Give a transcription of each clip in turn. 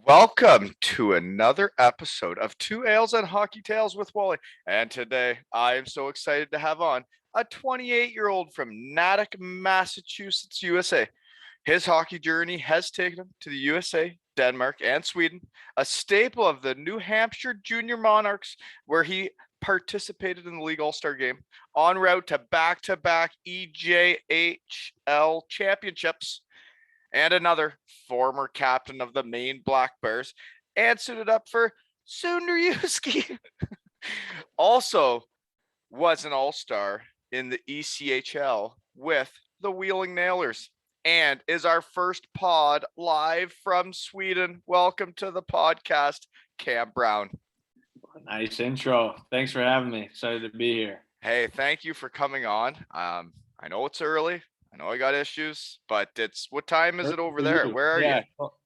Welcome to another episode of Two Ales and Hockey Tales with Wally. And today I am so excited to have on a 28-year-old from Natick, Massachusetts, USA. His hockey journey has taken him to the USA, Denmark, and Sweden, a staple of the New Hampshire Junior Monarchs, where he participated in the League All-Star game, en route to back-to-back EJHL championships, and another former captain of the Maine Black Bears, and suited up for Sonderjyske. Also was an all-star in the ECHL with the Wheeling Nailers, and is our first pod live from Sweden. Welcome to the podcast, Cam Brown. Nice intro. Thanks for having me. Excited to be here. Hey, thank you for coming on. I know it's early. I know I got issues, but what time is it over there? Where are you?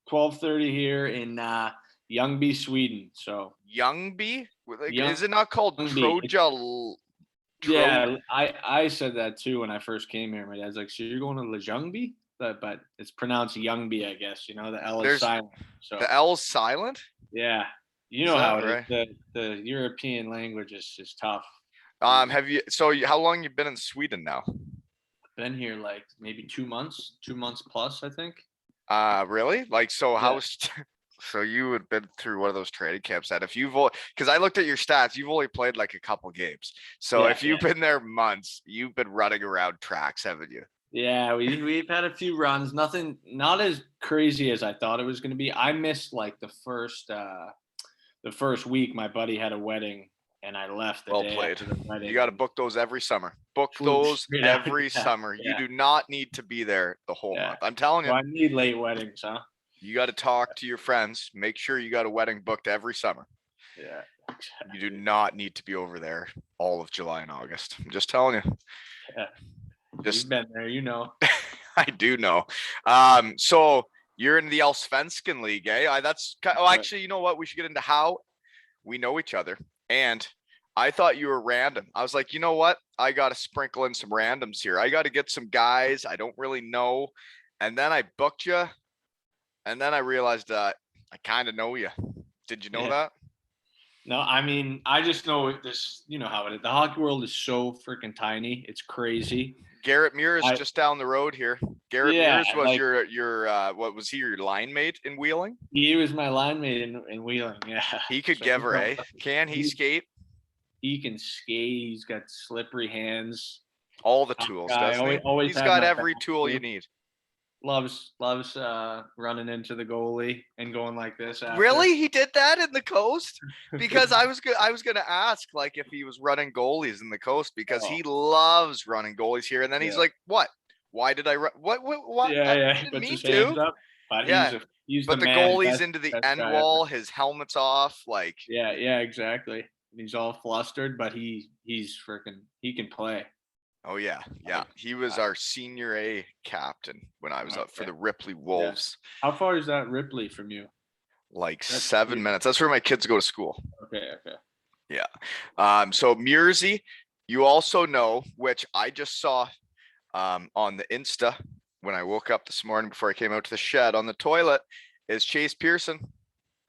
12:30 here in Ljungby, Sweden. So Ljungby? Is it not called Troja? Yeah, I said that too when I first came here. My dad's like, so you're going to Ljungby? But it's pronounced Ljungby, I guess. You know, the L is silent. So the L is silent? Yeah. You know how it is. The European language is tough. How long you been in Sweden now? Been here like maybe 2 months plus, I think. Really? So you had been through one of those training camps that because I looked at your stats, you've only played like a couple games. So if you've been there months, you've been running around tracks, haven't you? Yeah, we've had a few runs. Nothing, not as crazy as I thought it was going to be. I missed like the first week. My buddy had a wedding. And I left the day after the wedding. You got to book those every summer. Book those every summer. Yeah. You do not need to be there the whole month. I'm telling you. Well, I need late weddings, huh? You got to talk to your friends. Make sure you got a wedding booked every summer. Yeah. You do not need to be over there all of July and August. I'm just telling you. Yeah. You've been there, you know. I do know. So you're in the Allsvenskan League, eh? Actually, you know what? We should get into how we know each other. And I thought you were random. I was like, you know what? I got to sprinkle in some randoms here. I got to get some guys I don't really know. And then I booked you. And then I realized that I kind of know you. Did you know that? No, I mean, I just know this, you know how it is. The hockey world is so freaking tiny. It's crazy. Garrett Muir is just down the road here. Garrett Mears was your what was he, your line mate in Wheeling? He was my line mate in Wheeling, yeah. He could give her, eh? Can he skate? He can skate. He's got slippery hands. All the tools, doesn't he? He's got every tool you need. Loves running into the goalie and going like this. After. Really? He did that in the coast? Because I was going to ask like if he was running goalies in the coast, because he loves running goalies here. And then he's like, "What? Why did I run? What? Yeah. He puts his hands up, but he's the goalie's into the end wall. His helmet's off. Like yeah, exactly. He's all flustered, but he's freaking. He can play. Oh yeah. He was our senior A captain when I was up for the Ripley Wolves. Yeah. How far is that Ripley from you? Like 7 minutes. That's where my kids go to school. Okay. Yeah. So Meursy, you also know, which I just saw on the Insta when I woke up this morning before I came out to the shed on the toilet, is Chase Pearson.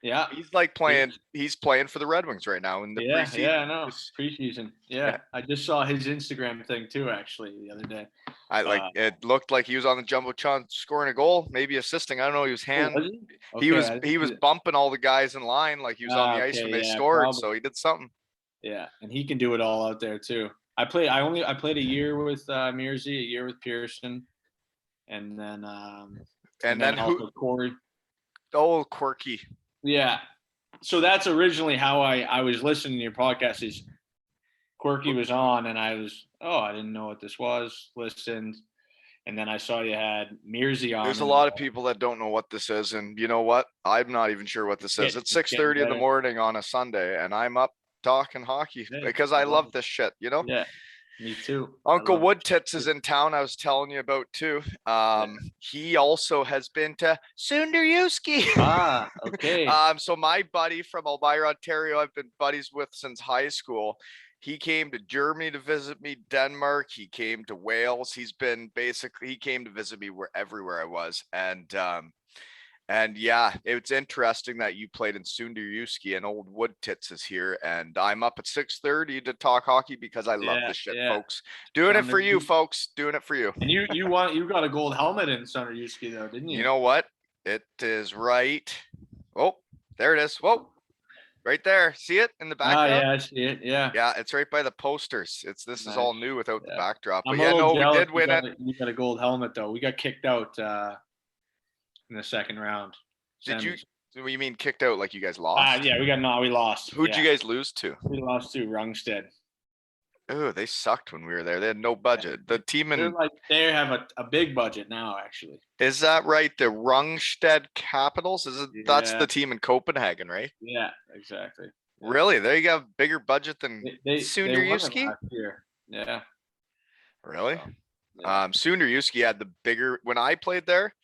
Yeah, he's like playing. He's playing for the Red Wings right now in the preseason. Yeah, I know. Preseason. Yeah, I just saw his Instagram thing too, actually, the other day. It looked like he was on the jumbotron scoring a goal, maybe assisting. I don't know. He was he was bumping all the guys in line like he was on the ice when they scored. Probably. So he did something. Yeah, and he can do it all out there too. I played a year with Meursy, a year with Pearson, and then who? Corey. Oh, Quirky. Yeah. So that's originally how I was listening to your podcast. Is Quirky was on, and I didn't know what this was. Listened, and then I saw you had Meursy on. There's a lot of people that don't know what this is, and you know what? I'm not even sure what this is. It's 6:30 in the morning on a Sunday, and I'm up talking hockey because I love this shit, you know? Yeah. Me too. Uncle Woodtits is in town. I was telling you about too. He also has been to Sonderjyske. Okay. So my buddy from Elmira, Ontario, I've been buddies with since high school. He came to Germany to visit me, Denmark. He came to Wales. He came to visit me everywhere I was. And And yeah, it's interesting that you played in Sonderjyske and old Wood Tits is here. And I'm up at 6:30 to talk hockey because I love this shit, folks. Doing it for you, folks. Doing it for you. And you got a gold helmet in Sonderjyske though, didn't you? You know what? It is right. Oh, there it is. Whoa. Right there. See it in the background? Yeah, I see it. Yeah. Yeah, it's right by the posters. This is all new without the backdrop. But I'm yeah, no, we did win it. You got a gold helmet though. We got kicked out in the second round. Did you? You mean kicked out like you guys lost? Yeah, we lost. Who'd you guys lose to? We lost to Rungsted. Oh, they sucked when we were there. They had no budget. The team in they have a big budget now, actually. Is that right? The Rungsted Capitals? That's the team in Copenhagen, right? Yeah, exactly. Really? They got bigger budget than Sonderjyske? Yeah. Really? Sonderjyske had the bigger when I played there.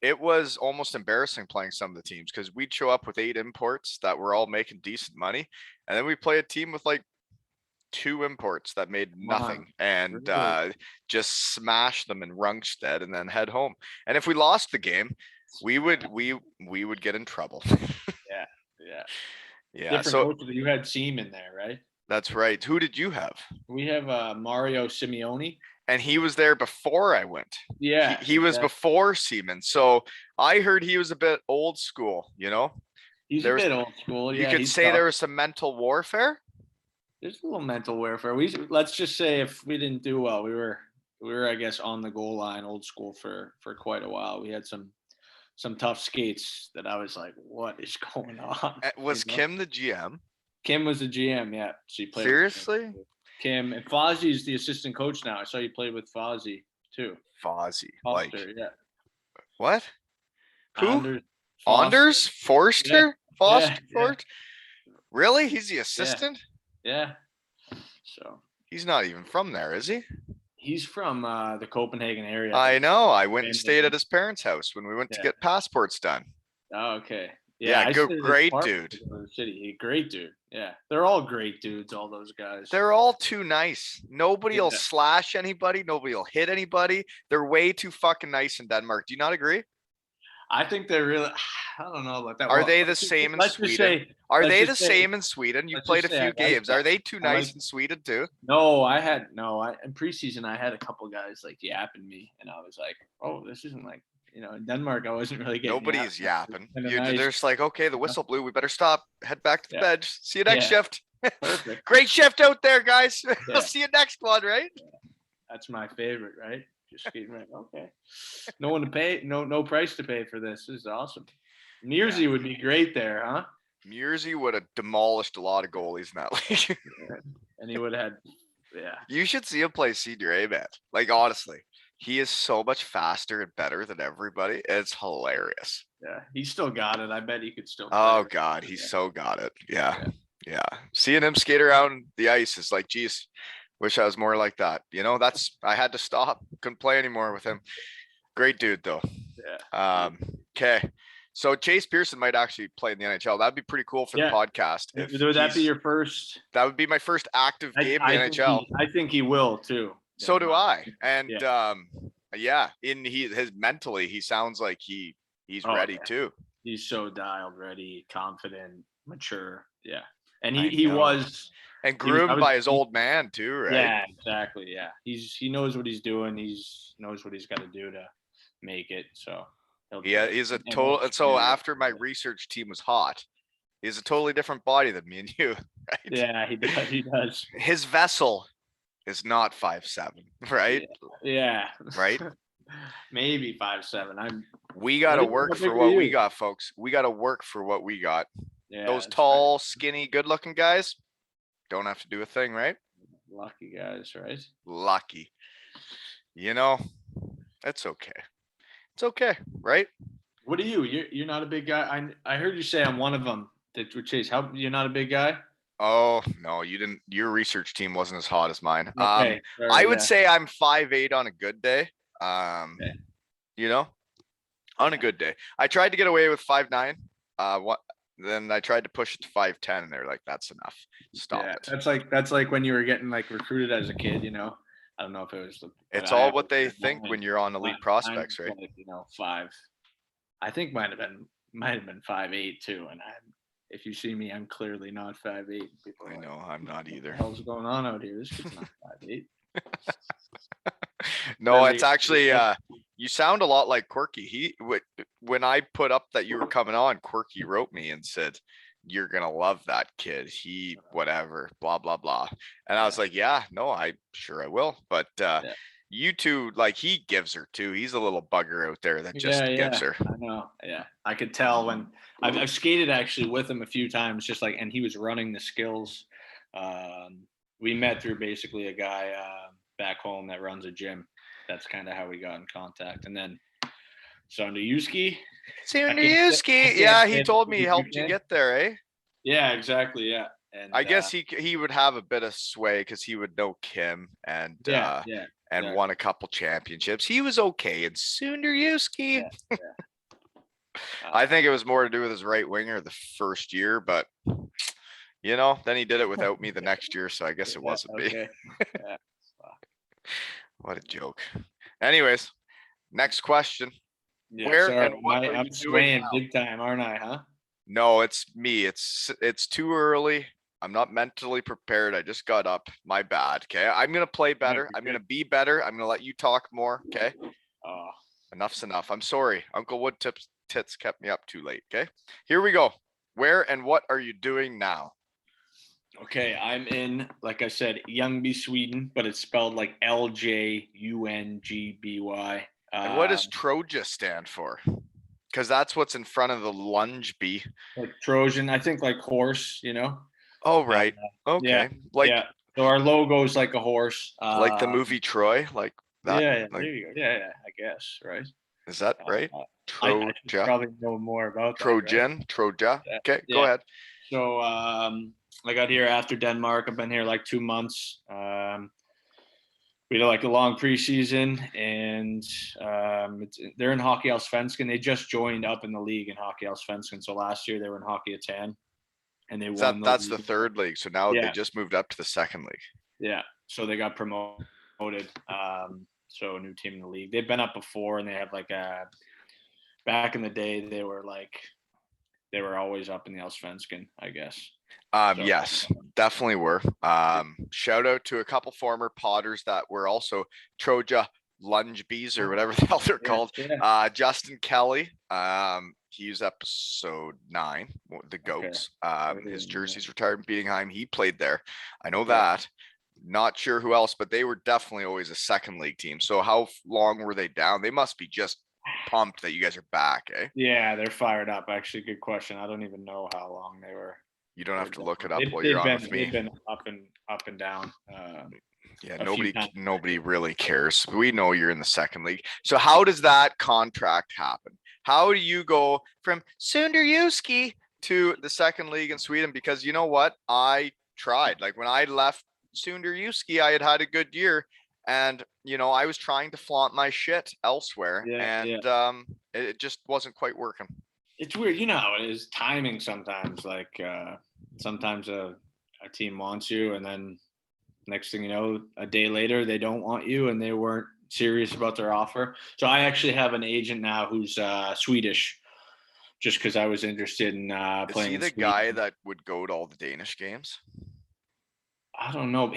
It was almost embarrassing playing some of the teams because we'd show up with 8 imports that were all making decent money, and then we play a team with like 2 imports that made nothing and just smash them in Rungsted and then head home. And if we lost the game, we would get in trouble. Yeah. So you had Seaman there, right? That's right. Who did you have? We have Mario Simeone. And he was there before I went. Yeah. He was before Seaman. So I heard he was a bit old school, you know? He's a bit old school. Yeah, you could say there was some mental warfare. There's a little mental warfare. Let's just say if we didn't do well, we were I guess on the goal line, old school for quite a while. We had some tough skates that I was like, what is going on? Was Kim the GM? Kim was the GM, yeah. She played. Seriously? Kim and Fozzie's the assistant coach now. I saw you played with Fozzie too. Fozzie, Foster, yeah. What? Who? Anders? Forster? Foster? Yeah. Really? He's the assistant? Yeah. So he's not even from there, is he? He's from the Copenhagen area. I know. I went and stayed at his parents' house when we went to get passports done. Oh, okay. Yeah, great dude. City. Great dude. Yeah, they're all great dudes. All those guys. They're all too nice. Nobody will slash anybody. Nobody will hit anybody. They're way too fucking nice in Denmark. Do you not agree? I think they're really. I don't know about that. Are they the same in Sweden? Are they the same in Sweden? You played a few games. Are they too nice in Sweden too? No, in preseason I had a couple guys like yapping me, and I was like, oh, this isn't like. You know, in Denmark, I wasn't really getting. Nobody's yapping. They're just like, okay, the whistle blew. We better stop. Head back to the bench. See you next shift. Perfect. Great shift out there, guys. We'll see you next one, right? Yeah. That's my favorite, right? Just getting right. Okay. No one to pay. No price to pay for this. This is awesome. Meursy would be great there, huh? Meursy would have demolished a lot of goalies in that league. And he would have had. Yeah. You should see him play senior A, man. Like honestly. He is so much faster and better than everybody. It's hilarious. Yeah, he's still got it. I bet he could still. Oh God, he's so got it. Yeah. Seeing him skate around the ice is like, geez, wish I was more like that. You know, I had to stop. Couldn't play anymore with him. Great dude though. Yeah. Okay. So Chase Pearson might actually play in the NHL. That'd be pretty cool for the podcast. Would that be your first? That would be my first active game in the NHL. I think he will too. So do I. And his mentally, he sounds like he's ready too. He's so dialed, ready, confident, mature. Yeah. And he was and groomed by his old man too, right? Yeah, exactly. Yeah. He knows what he's doing. Knows what he's got to do to make it. So he's a total. And so after my research team was hot, he's a totally different body than me and you, right? Yeah, he does. His vessel is not 5'7", right? Yeah. Right? Maybe 5'7". We got to work for what we got, folks. We got to work for what we got. Yeah, those tall, skinny, good-looking guys don't have to do a thing, right? Lucky guys, right? Lucky. You know, that's okay. It's okay, right? What are you? You're not a big guy. I heard you say I'm one of them. Chase, you're not a big guy? Oh, no, you didn't. Your research team wasn't as hot as mine. Okay, I would say I'm 5'8" on a good day. You know, on a good day. I tried to get away with 5'9". Then I tried to push it to 5'10", and they're like, "That's enough. Stop it." That's like when you were getting like recruited as a kid. You know, I don't know if it was. It's all what they think when you're on elite prospects, right? Like, 5. I think might have been 5'8" too. And if you see me, I'm clearly not 5'8". People are I like, know I'm not what the either. hell's going on out here? This kid's not 5'8". No, it's actually you sound a lot like Quirky. When I put up that you were coming on, Quirky wrote me and said, "You're gonna love that kid. He whatever, blah blah blah." And I was like, "Yeah, no, I sure I will." But you two, like he gives her too. He's a little bugger out there that just gives her. I know. Yeah, I could tell when I've skated actually with him a few times, just like, and he was running the skills. We met through basically a guy back home that runs a gym. That's kind of how we got in contact. And then Sonderjyske. Yeah, he told me he helped you get there, eh? Yeah, exactly. Yeah. And I guess he would have a bit of sway because he would know Kim and won a couple championships. He was okay in Sonderjyske. I think it was more to do with his right winger the first year, but then he did it without me the next year, so I guess it wasn't me. Yeah. What a joke. Anyways, next question. Yeah, where sorry, and what I'm swaying big time, aren't I, huh? No, it's me. It's too early. I'm not mentally prepared. I just got up. My bad. Okay. I'm going to play better. I'm going to be better. I'm going to let you talk more. Okay. Enough's enough. I'm sorry. Uncle Wood Tits kept me up too late. Okay. Here we go. Where and what are you doing now? Okay. I'm in, like I said, Ljungby, Sweden, but it's spelled like LJUNGBY. And what does Troja stand for? Because that's what's in front of the lunge bee. Like Trojan, I think like horse, Oh, right. Okay. So our logo is like a horse. Like the movie Troy, like that. Yeah, there you go. Yeah, I guess, right? Is that right? Troja. I probably know more about Trojan, that, right? Troja. Okay, go ahead. So I got here after Denmark. I've been here like 2 months. We had like a long preseason, and they're in Hockey Allsvenskan. They just joined up in the league in Hockey Allsvenskan. So last year they were in Hockey at 10, and they won. That's the third league. So now they just moved up to the second league. Yeah, so they got promoted. So a new team in the league. They've been up before, and they have like back in the day they were always up in the Allsvenskan, I guess. Yes, definitely were. Shout out to a couple former Potters that were also Troja Lunge Bees or whatever the hell they're called. Justin Kelly, he was episode 9, the Goats. His jersey's retired in Beatingheim. He played there. I know that. Not sure who else, but they were definitely always a second league team. So how long were they down? They must be just pumped that you guys are back, eh? Yeah, they're fired up. Actually, good question. I don't even know how long they were. You don't have to look it up while you're on with me. They've been up and down. Nobody really cares. We know you're in the second league. So how does that contract happen? How do you go from Sonderjyske to the second league in Sweden? Because you know what? I tried. Like when I left Sonderjyske, I had a good year. And, I was trying to flaunt my shit elsewhere. It just wasn't quite working. It's weird. You know how it is. Timing sometimes. Like sometimes a team wants you, and then next thing you know, a day later, they don't want you, and they weren't serious about their offer. So I actually have an agent now who's Swedish, just because I was interested in playing. Is he the guy that would go to all the Danish games? I don't know.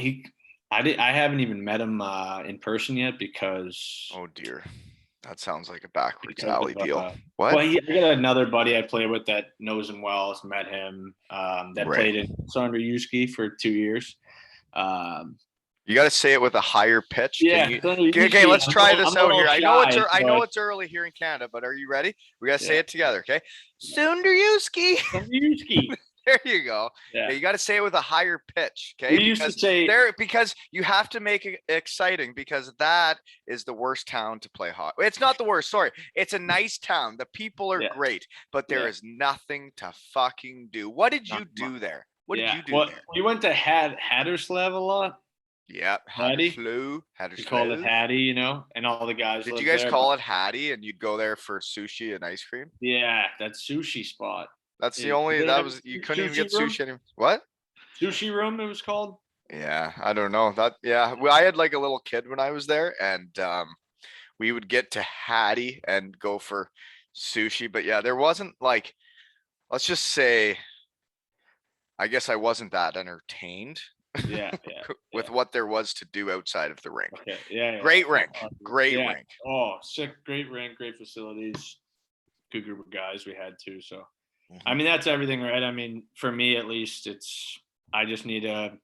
I haven't even met him in person yet because. Oh dear, that sounds like a backwards alley deal. What? Well, I got another buddy I play with that knows him well. Has met him. That played in Sonderjyske for 2 years. You got to say it with a higher pitch. Yeah. Okay, let's try this out here. I know it's early here in Canada, but are you ready? We got to say it together, okay? Sonderjyske. Sonderjyske. There you go. Yeah. You got to say it with a higher pitch, okay? We used to say because you have to make it exciting, because that is the worst town to play hockey. It's not the worst. Sorry, it's a nice town. The people are great, but there is nothing to fucking do. What did you do there? What did you do there? We went to Hatterslev a lot. Yeah, Hatterslev. We called it Hattie, and all the guys. Did you guys call it Hattie, and you'd go there for sushi and ice cream? Yeah, that sushi spot. That's the only, you couldn't even get sushi anymore. What? Sushi room, it was called? Yeah, I don't know. I had like a little kid when I was there, and we would get to Hattie and go for sushi, but yeah, there wasn't like, let's just say, I guess I wasn't that entertained Yeah, with what there was to do outside of the rink. Okay. Yeah. Great rink. Great Yeah. rink. Oh, sick. Great rink. Great facilities. Good group of guys we had too. So, I mean, that's everything, right? I mean, for me at least, I just need a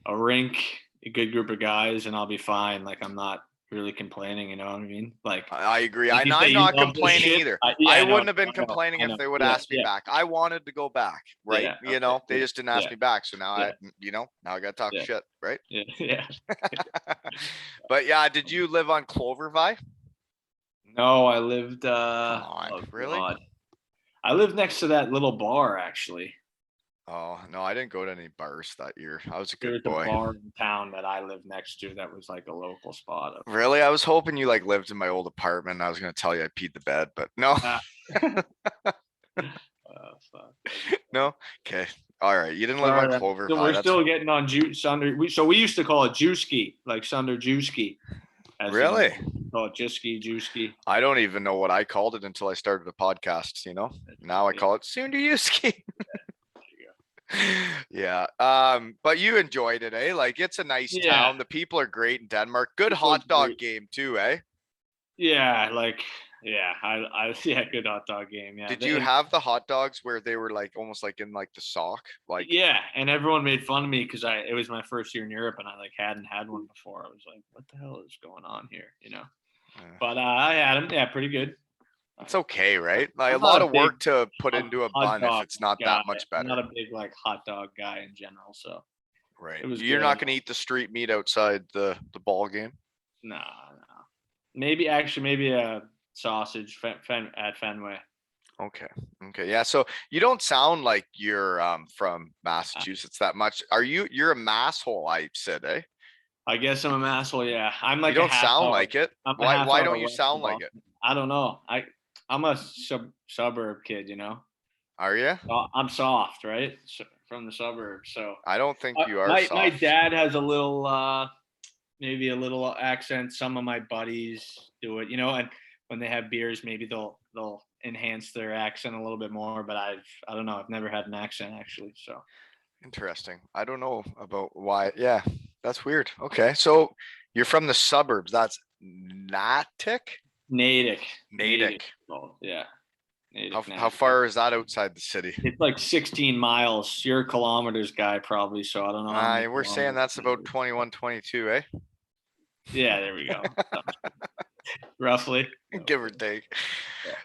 rink, a good group of guys, and I'll be fine. Like, I'm not really complaining. You know what I mean? Like, I agree. like I'm you say, you not love this complaining shit. either. Yeah, I I know, wouldn't have been I know, complaining I if know. they would Yeah, ask me back. I wanted to go back, right? Yeah, okay, They just didn't ask me back. So now yeah, now I got to talk yeah, shit, right? yeah. But yeah, did you live on Clovervi? No, I lived. Come on, Oh really? God, I lived next to that little bar actually. Oh no, I didn't go to any bars that year. I was a There good was a boy. bar in town that I lived next to that was like a local spot. Really? I was hoping you like lived in my old apartment. I was gonna tell you I peed the bed, but no. Fuck. No? Okay. All right. You didn't live All on right, Clovervi. so we're That's still getting on Sunder. So we used to call it Juicy, like Sonderjyske. really. Call it Juicy. I don't even know what I called it until I started a podcast, Now I call it Sonderjyske. Yeah. But you enjoyed it, eh? Like it's a nice town. The people are great in Denmark. Good hot dog game too, eh? Yeah, like I good hot dog game. Yeah. Did you have the hot dogs where they were like almost like in like the sock? Like yeah, and everyone made fun of me because it was my first year in Europe and I like hadn't had one before. I was like, what the hell is going on here? But I had them. Yeah, pretty good. It's okay, right? Like a I'm lot not of work to put into a hot bun if dog it's not guy. that much I'm better. not a big like hot dog guy in general, so Right. it was You're good. not gonna eat the street meat outside the ball game. No. Maybe a sausage at Fenway. Okay. Yeah. So you don't sound like you're from Massachusetts that much. You're a masshole, I said, eh? I guess I'm a asshole. Yeah, I'm like You a don't half sound hour. like it. I'm a Why half why hour don't you west sound of like it? Boston. I don't know. I'm a suburb kid. Are you? I'm soft, right? From the suburbs. So I don't think you are my soft. dad has a little maybe a little accent. Some of my buddies do it, and when they have beers, maybe they'll enhance their accent a little bit more. But I don't know. I've never had an accent actually. So Interesting. I don't know about why. Yeah, that's weird. Okay. So you're from the suburbs. That's Natick? Natick. Natick. Oh, yeah. How far is that outside the city? It's like 16 miles. You're a kilometers guy probably, so I don't know. We're saying that's about 21, 22, eh? Yeah, there we go. Roughly. Give or take.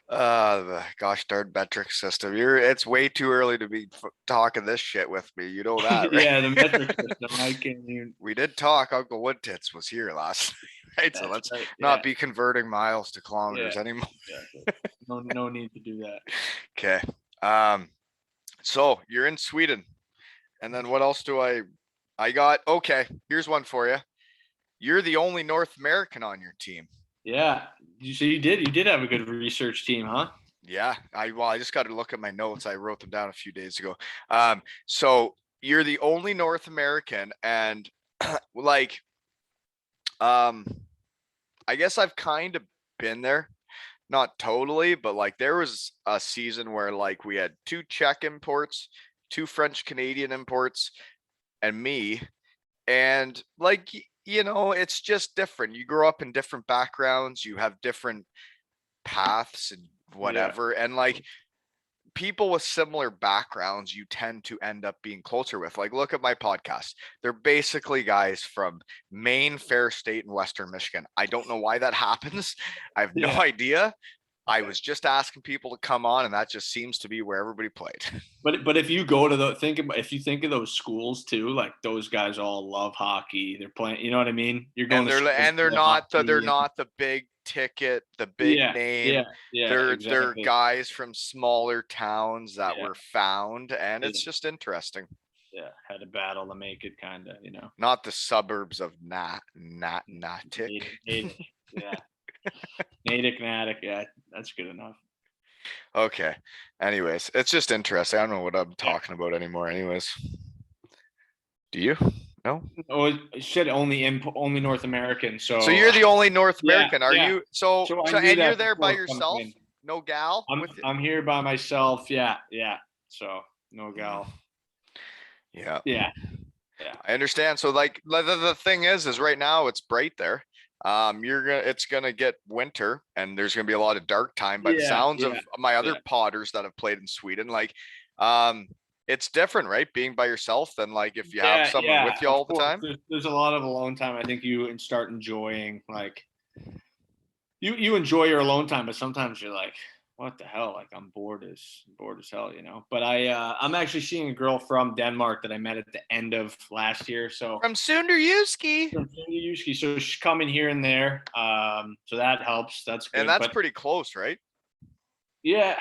The gosh darn metric system. It's way too early to be talking this shit with me. You know that, right? Yeah, the metric system. I can't even. We did talk. Uncle Woodtits was here last night, right? So let's not be converting miles to kilometers anymore. No need to do that. Okay. So you're in Sweden, and then what else do I got? Okay, here's one for you. You're the only North American on your team. Yeah. So you did have a good research team, huh? Yeah. I just got to look at my notes. I wrote them down a few days ago. So you're the only North American, and like, I guess I've kind of been there, not totally, but like there was a season where like we had 2 Czech imports, 2 French Canadian imports, and me, and like it's just different. You grow up in different backgrounds, you have different paths and whatever. And like people with similar backgrounds, you tend to end up being closer with. Like, look at my podcast. They're basically guys from Maine, Ferris State, and Western Michigan. I don't know why that happens. I have no idea. I was just asking people to come on, and that just seems to be where everybody played. But if you go to if you think of those schools too, like those guys all love hockey. They're playing. You know what I mean? You're going they're not the big ticket, the big name. They're guys from smaller towns that were found, and it's just interesting. Yeah, had to battle to make it, kind of. Not the suburbs of Natick. Yeah. Natick, yeah, that's good enough. Okay. Anyways, it's just interesting. I don't know what I'm talking about anymore. Anyways, do you? No. Oh, it said only North American. So you're the only North American, are you? So and you're there by yourself? No gal with you? I'm here by myself. Yeah. So no gal. Yeah. Yeah. I understand. So like the thing is right now it's bright there. It's gonna get winter and there's gonna be a lot of dark time by the sounds of my other potters that have played in Sweden. Like, it's different, right? Being by yourself than like if you have someone with you all the time. There's a lot of alone time. I think you start enjoying like you enjoy your alone time, but sometimes you're like, what the hell? Like I'm bored as hell, you know. But I'm actually seeing a girl from Denmark that I met at the end of last year. So from Sonderjyske. So she's coming here and there. So that helps. That's good. And that's pretty close, right? Yeah.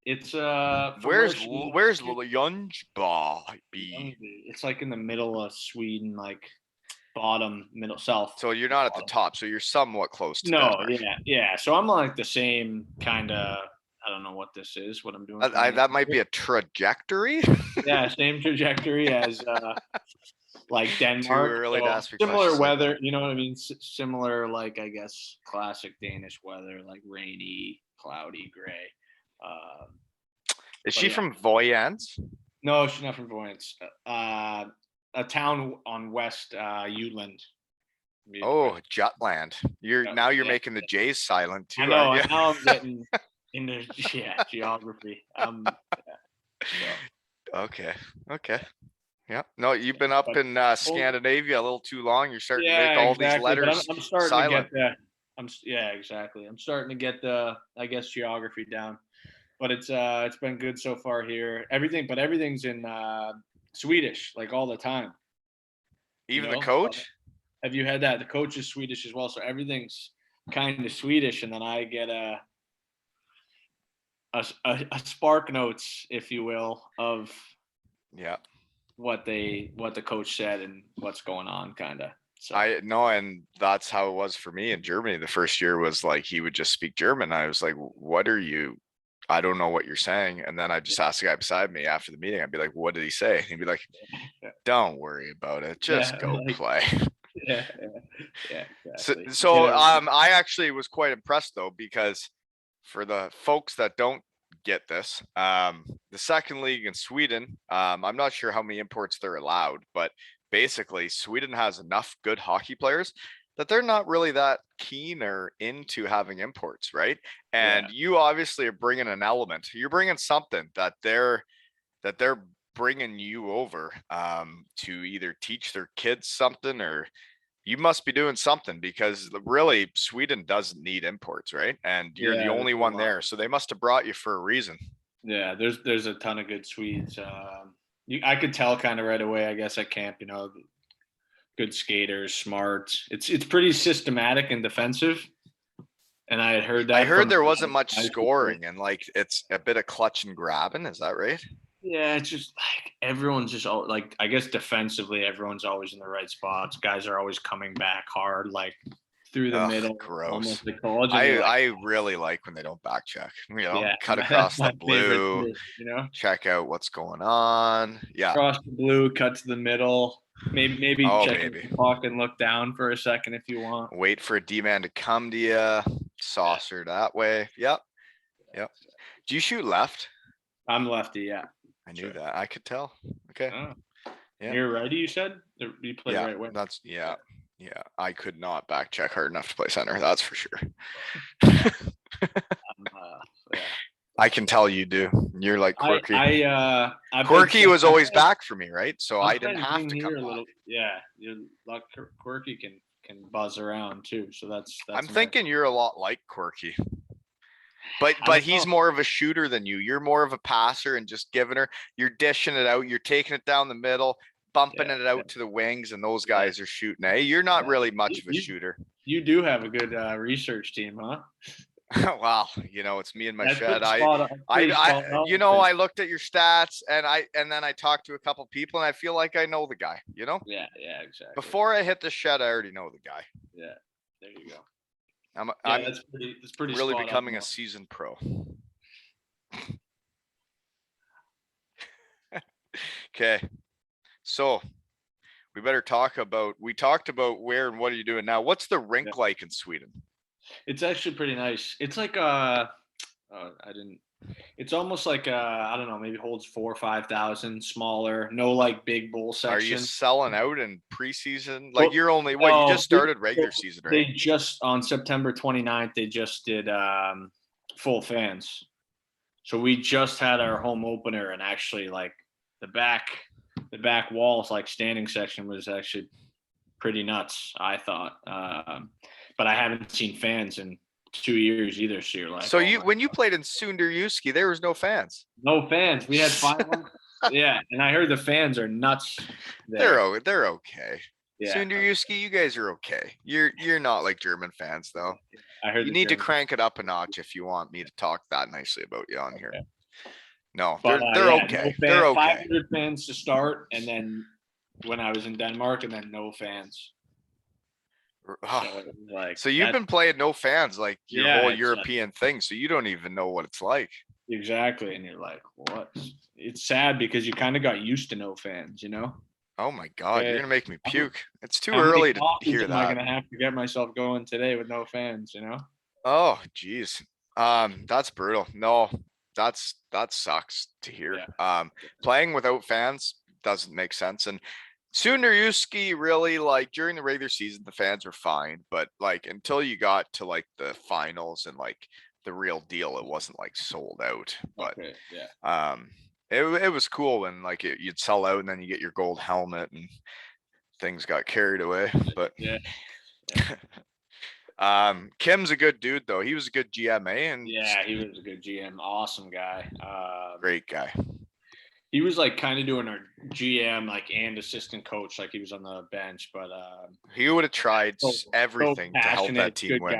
It's where's Ljungsbro be? It's like in the middle of Sweden, like bottom middle south. So you're not at the top, so you're somewhat close to no Denmark. yeah so I'm like the same kind of, I don't know what this is, what I'm doing. That might be a trajectory. Yeah, same trajectory as like Denmark. Too early to ask me similar weather, you know what I mean? Similar, like I guess classic Danish weather, like rainy, cloudy, gray. Is she from Vojens? No, she's not from Vojens. A town on West Jutland. Oh, Jutland. You're making the J's silent too. I know. Now I'm getting into geography. Okay. Yeah. No, you've been up in Scandinavia a little too long. You're starting to make all these letters I'm starting silent. to get that. Exactly. I'm starting to get the, I guess, geography down. But it's been good so far here. Everything's in Swedish, like all the time. Even the coach? Have you had that? The coach is Swedish as well, so everything's kind of Swedish, and then I get a spark notes, if you will, of what the coach said and what's going on, kind of. So. I know, and that's how it was for me in Germany. The first year was like he would just speak German. I was like, "What are you? I don't know what you're saying." And then I just asked the guy beside me after the meeting. I'd be like, "What did he say?" And he'd be like, "Don't worry about it. Just go play." Yeah. Exactly. So I actually was quite impressed though, because for the folks that don't get this, the second league in Sweden, I'm not sure how many imports they're allowed, but basically Sweden has enough good hockey players that they're not really that keen or into having imports, right? And you obviously are bringing an element. You're bringing something that they're bringing you over to either teach their kids something, or you must be doing something, because really Sweden doesn't need imports, right? And you're the only one there, so they must have brought you for a reason. Yeah, there's a ton of good Swedes. I could tell kind of right away, I guess, at camp, you know, good skaters, smart. It's pretty systematic and defensive. And I had heard that. I heard there wasn't much scoring, and like it's a bit of clutch and grabbing. Is that right? Yeah, it's just like everyone's just all, like, I guess defensively, everyone's always in the right spots. Guys are always coming back hard, like through the middle. Gross. I really like when they don't back check. You know, cut across the blue. Too, you know, check out what's going on. Yeah, cross the blue, cut to the middle. Maybe check the puck and look down for a second if you want. Wait for a D-man to come to you. Saucer that way. Yep. Do you shoot left? I'm lefty. Yeah. I knew that. I could tell. Okay. Oh. Yeah. You're righty, you said? You play right way. That's I could not back check hard enough to play center. That's for sure. I can tell you do. You're like Quirky. Quirky was always back for me, right? So I didn't have to come back. Quirky can buzz around too. So that's I'm thinking you're a lot like Quirky. But he's more of a shooter than you. You're more of a passer and just giving her. You're dishing it out. You're taking it down the middle, bumping it out to the wings, and those guys are shooting. Hey, you're not really much of a shooter. You do have a good research team, huh? Wow, you know, it's me and my shed. I looked at your stats, and then I talked to a couple people, and I feel like I know the guy. You know? Yeah, exactly. Before I hit the shed, I already know the guy. Yeah, there you go. I'm that's pretty really becoming a seasoned pro. Okay, so we better talk about. We talked about where and what are you doing now. What's the rink like in Sweden? It's actually pretty nice. It's like I didn't. It's almost like I don't know, maybe holds 4,000 or 5,000, smaller, no like big bowl Are you section. selling out in preseason? Like Well, you're only you no, just started regular season, right? they just on September 29th they just did full fans. So we just had our home opener, and actually like the back walls, like standing section, was actually pretty nuts, I thought. But I haven't seen fans in 2 years either. So you're like, So when you played in Sonderjyske, there was no fans. no fans. We had 5. Yeah, and I heard the fans are nuts there. They're okay. Yeah, Sonderjyske, you guys are okay. You're not like German fans though. I heard You need to crank it up a notch if you want me to talk that nicely about you on here. Okay. No, But, they're yeah, okay. No They're okay. 500 fans to start, and then when I was in Denmark, and then no fans. So you've been playing no fans like your whole European thing, so you don't even know what it's like. Exactly, and you're like, what? It's sad because you kind of got used to no fans, you know? Oh my God, you're gonna make me puke. It's too How early to hear am that. I gonna have to get myself going today with no fans, you know? Oh geez. That's brutal. No, that sucks to hear. Yeah. Playing without fans doesn't make sense. And Sonderjyske really, like, during the regular season, the fans were fine, but like until you got to like the finals and like the real deal, it wasn't like sold out. But yeah. it was cool when like you'd sell out and then you get your gold helmet and things got carried away. But yeah. Kim's a good dude though. He was a good GMA, and yeah, he was a good GM, awesome guy. Great guy. He was like kind of doing our GM like and assistant coach, like he was on the bench, but he would have tried everything to help that team win.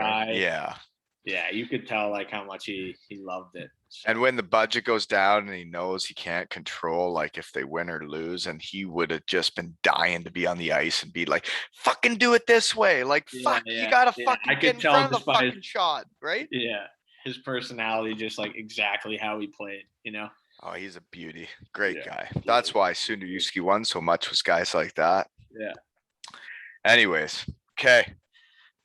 Yeah, you could tell like how much he loved it. So. And when the budget goes down and he knows he can't control like if they win or lose, and he would have just been dying to be on the ice and be like, fucking do it this way, like fuck, you gotta fucking get in front of the fucking shot, right? Yeah, his personality, just like exactly how he played, you know. Oh, he's a beauty. Great guy. That's why Sonderjyske won so much, with guys like that. Yeah. Anyways, okay.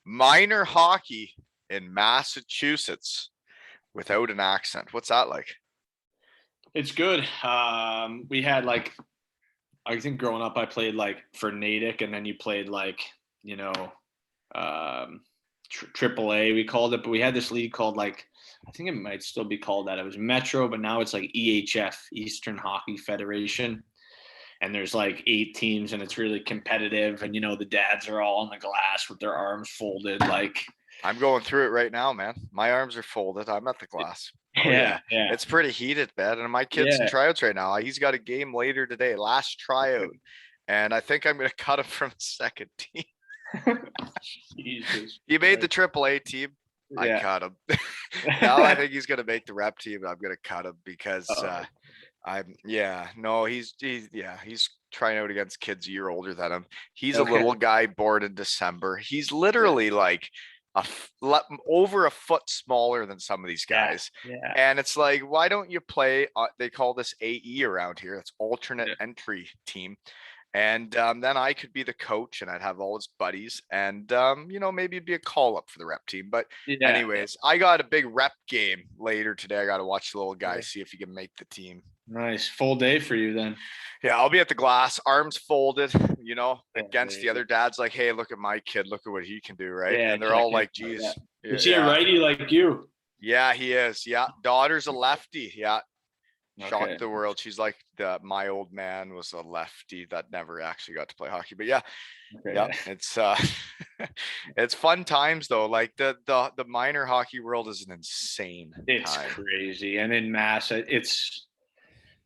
Minor hockey in Massachusetts without an accent. What's that like? It's good. We had like, I think growing up, I played like for Natick, and then you played like, you know, AAA, we called it, but we had this league called like, I think it might still be called that. It was Metro, but now it's like EHF, Eastern Hockey Federation. And there's like 8 teams, and it's really competitive. And, you know, the dads are all on the glass with their arms folded. Like, I'm going through it right now, man. My arms are folded. I'm at the glass. Oh, yeah. It's pretty heated, man. And my kid's in tryouts right now. He's got a game later today, last tryout. And I think I'm going to cut him from second team. Jesus. He made the AAA team. I cut him. Now I think he's gonna make the rep team. I'm gonna cut him because he's trying out against kids a year older than him. He's a little guy born in December. He's literally like over a foot smaller than some of these guys. And it's like, why don't you play? They call this AE around here. It's alternate entry team. And then I could be the coach, and I'd have all his buddies, and you know, maybe it'd be a call up for the rep team. But anyways, I got a big rep game later today. I got to watch the little guy, see if he can make the team. Nice, full day for you then. Yeah, I'll be at the glass, arms folded, you know, against the other dads. Like, hey, look at my kid, look at what he can do, right? And they're all like, geez, is he a righty like you? Yeah, he is. Yeah, daughter's a lefty. Yeah. Shocked the world. She's like my old man was a lefty that never actually got to play hockey. But it's it's fun times though. Like the minor hockey world is an insane time. Crazy. And in Mass, it's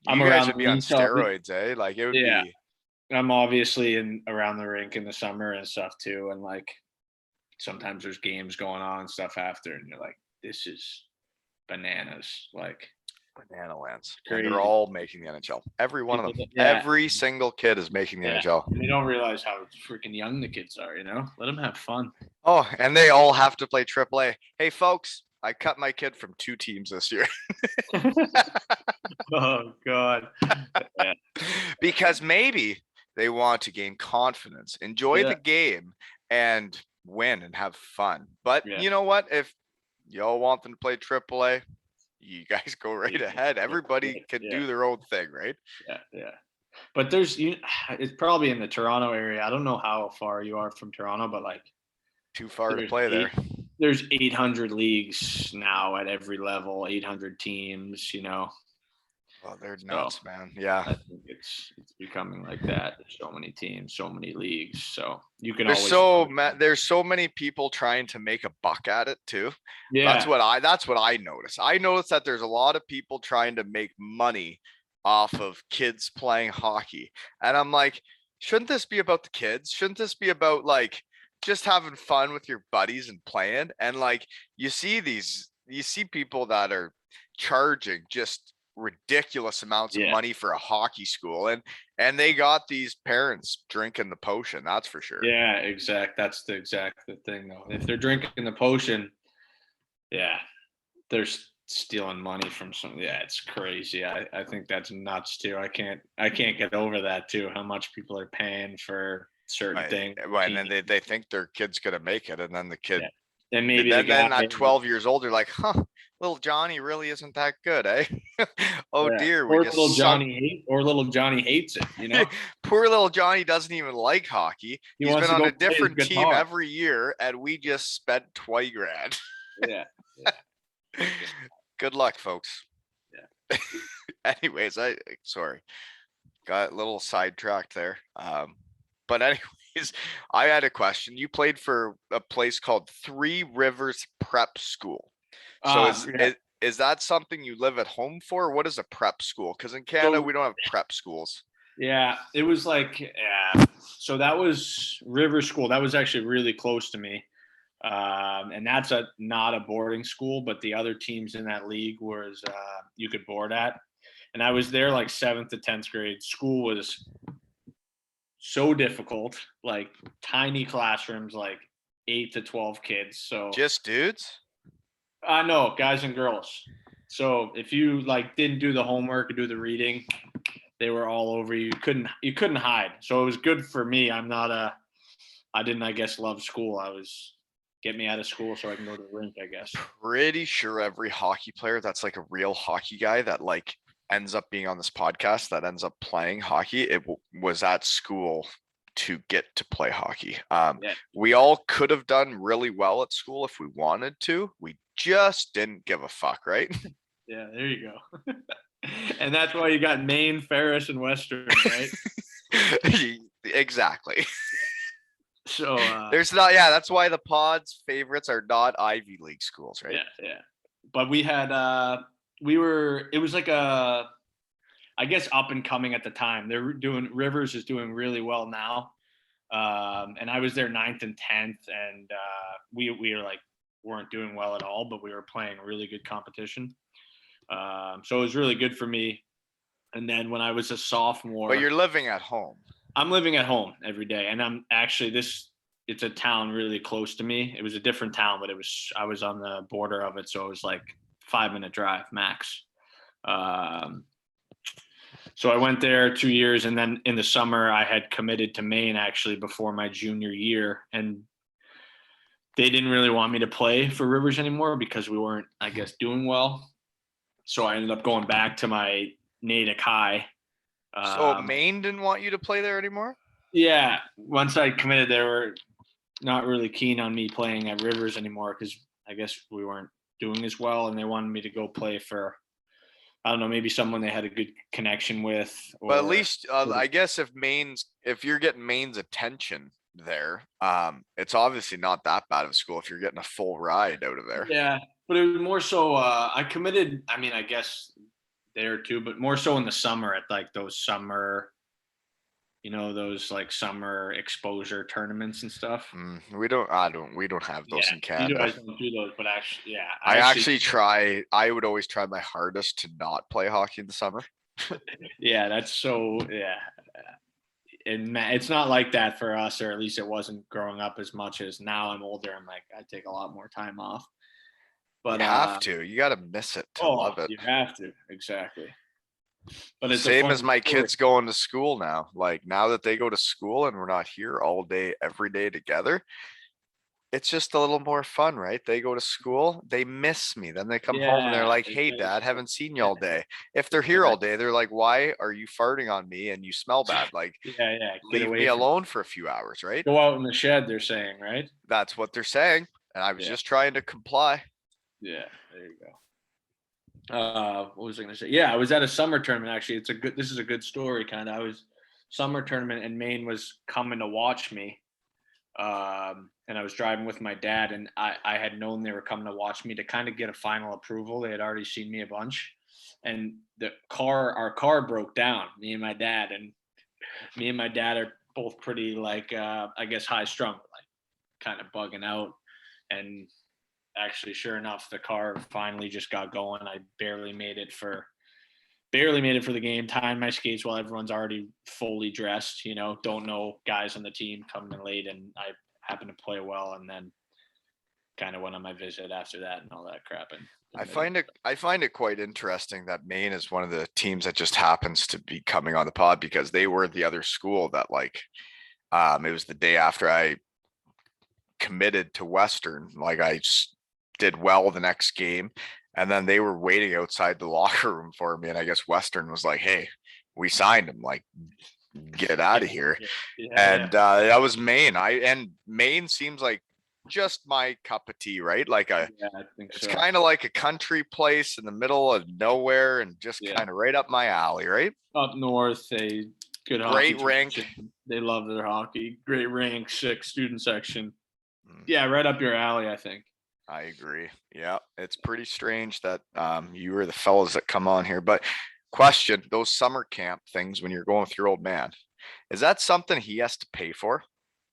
you guys would be on steroids, eh? Like it would be. I'm obviously around the rink in the summer and stuff too, and like sometimes there's games going on and stuff after, and you're like, this is bananas. Like banana lands. And they're all making the NHL. Every one of them. Every single kid is making the NHL. And they don't realize how freaking young the kids are, you know? Let them have fun. Oh, and they all have to play AAA. Hey, folks, I cut my kid from 2 teams this year. Oh, God. Because maybe they want to gain confidence, enjoy the game, and win and have fun. But you know what? If y'all want them to play AAA, you guys go right ahead. Everybody can do their own thing, right? Yeah. But it's probably in the Toronto area. I don't know how far you are from Toronto, but like too far to play there. There's 800 leagues now at every level, 800 teams, Oh, they're nuts, man. Yeah. I think it's becoming like that. There's so many teams, so many leagues. So you can there's so many people trying to make a buck at it too. Yeah. That's what I notice. I notice that there's a lot of people trying to make money off of kids playing hockey. And I'm like, shouldn't this be about the kids? Shouldn't this be about like just having fun with your buddies and playing? And like you see people that are charging just ridiculous amounts of money for a hockey school, and they got these parents drinking the potion, that's for sure. Yeah, that's the thing though. If they're drinking the potion, they're stealing money from it's crazy. I think that's nuts too. I can't get over that too, how much people are paying for certain things. Right, and then they think their kid's gonna make it, and then the kid and maybe then at 12 years old, they're like, little Johnny really isn't that good, eh? Dear, or little Johnny hates it, Poor little Johnny doesn't even like hockey. He's been on a different team every year, and we just spent $20,000. Yeah. Good luck, folks. Yeah. Anyways, sorry, got a little sidetracked there. But anyways, I had a question. You played for a place called Three Rivers Prep School. So is that something you live at home for? What is a prep school? Because in Canada, we don't have prep schools. Yeah, it was like, so that was River School. That was actually really close to me. And that's not a boarding school, but the other teams in that league was you could board at. And I was there like 7th to 10th grade. School was so difficult, like tiny classrooms, like 8 to 12 kids. So just dudes? No, guys and girls. So if you like didn't do the homework or do the reading, they were all over you. You couldn't hide. So it was good for me. I didn't, I guess, love school. Get me out of school so I can go to the rink, I guess. Pretty sure every hockey player that's like a real hockey guy that like ends up being on this podcast, that ends up playing hockey, it was at school to get to play hockey. We all could have done really well at school if we wanted to. We just didn't give a fuck, right? Yeah, there you go. And that's why you got Maine, Ferris, and Western, right? Exactly. So there's not, that's why the pod's favorites are not Ivy League schools, right? Yeah. But we had it was like I guess up and coming at the time. Rivers is doing really well now. And I was there 9th and 10th, and we were like weren't doing well at all, but we were playing really good competition. So it was really good for me. And then when I was a sophomore, but you're living at home. I'm living at home every day, and I'm actually it's a town really close to me. It was a different town, but I was on the border of it, so it was like 5-minute drive max. So I went there 2 years, and then in the summer I had committed to Maine actually before my junior year, and they didn't really want me to play for Rivers anymore because we weren't, I guess, doing well. So I ended up going back to my Natick High. So Maine didn't want you to play there anymore? Yeah. Once I committed, they were not really keen on me playing at Rivers anymore because I guess we weren't doing as well, and they wanted me to go play for, I don't know, maybe someone they had a good connection with. But at least I guess if you're getting Maine's attention there, it's obviously not that bad of a school if you're getting a full ride out of there. Yeah, but it was more so I committed, I mean, I guess there too, but more so in the summer at like those summer, those like summer exposure tournaments and stuff. We don't have those in Canada. You guys don't do those, but actually, yeah. I would always try my hardest to not play hockey in the summer. Yeah, that's so, yeah. And it's not like that for us, or at least it wasn't growing up as much as now. I'm older. I'm like, I take a lot more time off. But you have to. You got to miss it to love it. You have to, exactly. But it's same as my kids going to school now. Like now that they go to school and we're not here all day, every day together, it's just a little more fun, right? They go to school, they miss me. Then they come home and they're Yeah, like, it's "Hey, nice. Dad, haven't seen you Yeah, all day." If they're here all exactly. day, they're like, "Why are you farting on me and you smell bad? Like, Yeah. Get leave me away from alone for a few hours, right?" Go out in the shed, they're saying, right? That's what they're saying. And I was Yeah. just trying to comply. Yeah. There you go. What was I going to say? Yeah, I was at a summer tournament. Actually, this is a good story. Kind of. I was summer tournament, and Maine was coming to watch me. And I was driving with my dad, and I had known they were coming to watch me to kind of get a final approval. They had already seen me a bunch, and our car broke down. Me and my dad are both pretty like I guess high strung, like kind of bugging out, and actually, sure enough, the car finally just got going. I barely made it for the game. Tying my skates while everyone's already fully dressed. Don't know guys on the team coming in late, and I happened to play well, and then kind of went on my visit after that and all that crap. And I find it quite interesting that Maine is one of the teams that just happens to be coming on the pod because they were the other school that like it was the day after I committed to Western. Like I did well the next game, and then they were waiting outside the locker room for me. And I guess Western was like, "Hey, we signed him. Like, get out of here." yeah. And that was Maine. And Maine seems like just my cup of tea, right? Like Yeah, I think it's so. kind of like a country place in the middle of nowhere and just Yeah, kind of right up my alley, right? up north, a good hockey Great rink. tradition. They love their hockey. Great rink, sick student section. Mm, Yeah, right up your alley, I think. I agree. Yeah, it's pretty strange that you were the fellas that come on here. But question, those summer camp things when you're going with your old man, is that something he has to pay for?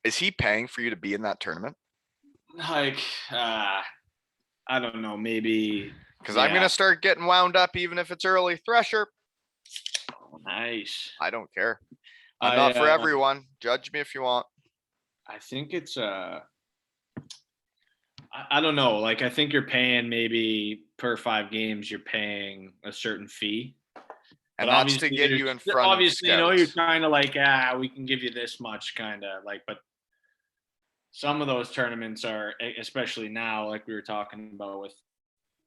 Is he paying for you to be in that tournament? Like, I don't know, maybe. Because I'm Yeah. gonna start getting wound up even if it's early. Thresher, Oh, nice. I don't care. I'm I not for everyone. Judge me if you want. I think it's I don't know. Like I think you're paying maybe per 5 games, you're paying a certain fee. But And that's to obviously, get you in front of you're scouts. trying to like, we can give you this much, kind of like. But some of those tournaments are, especially now, like we were talking about with,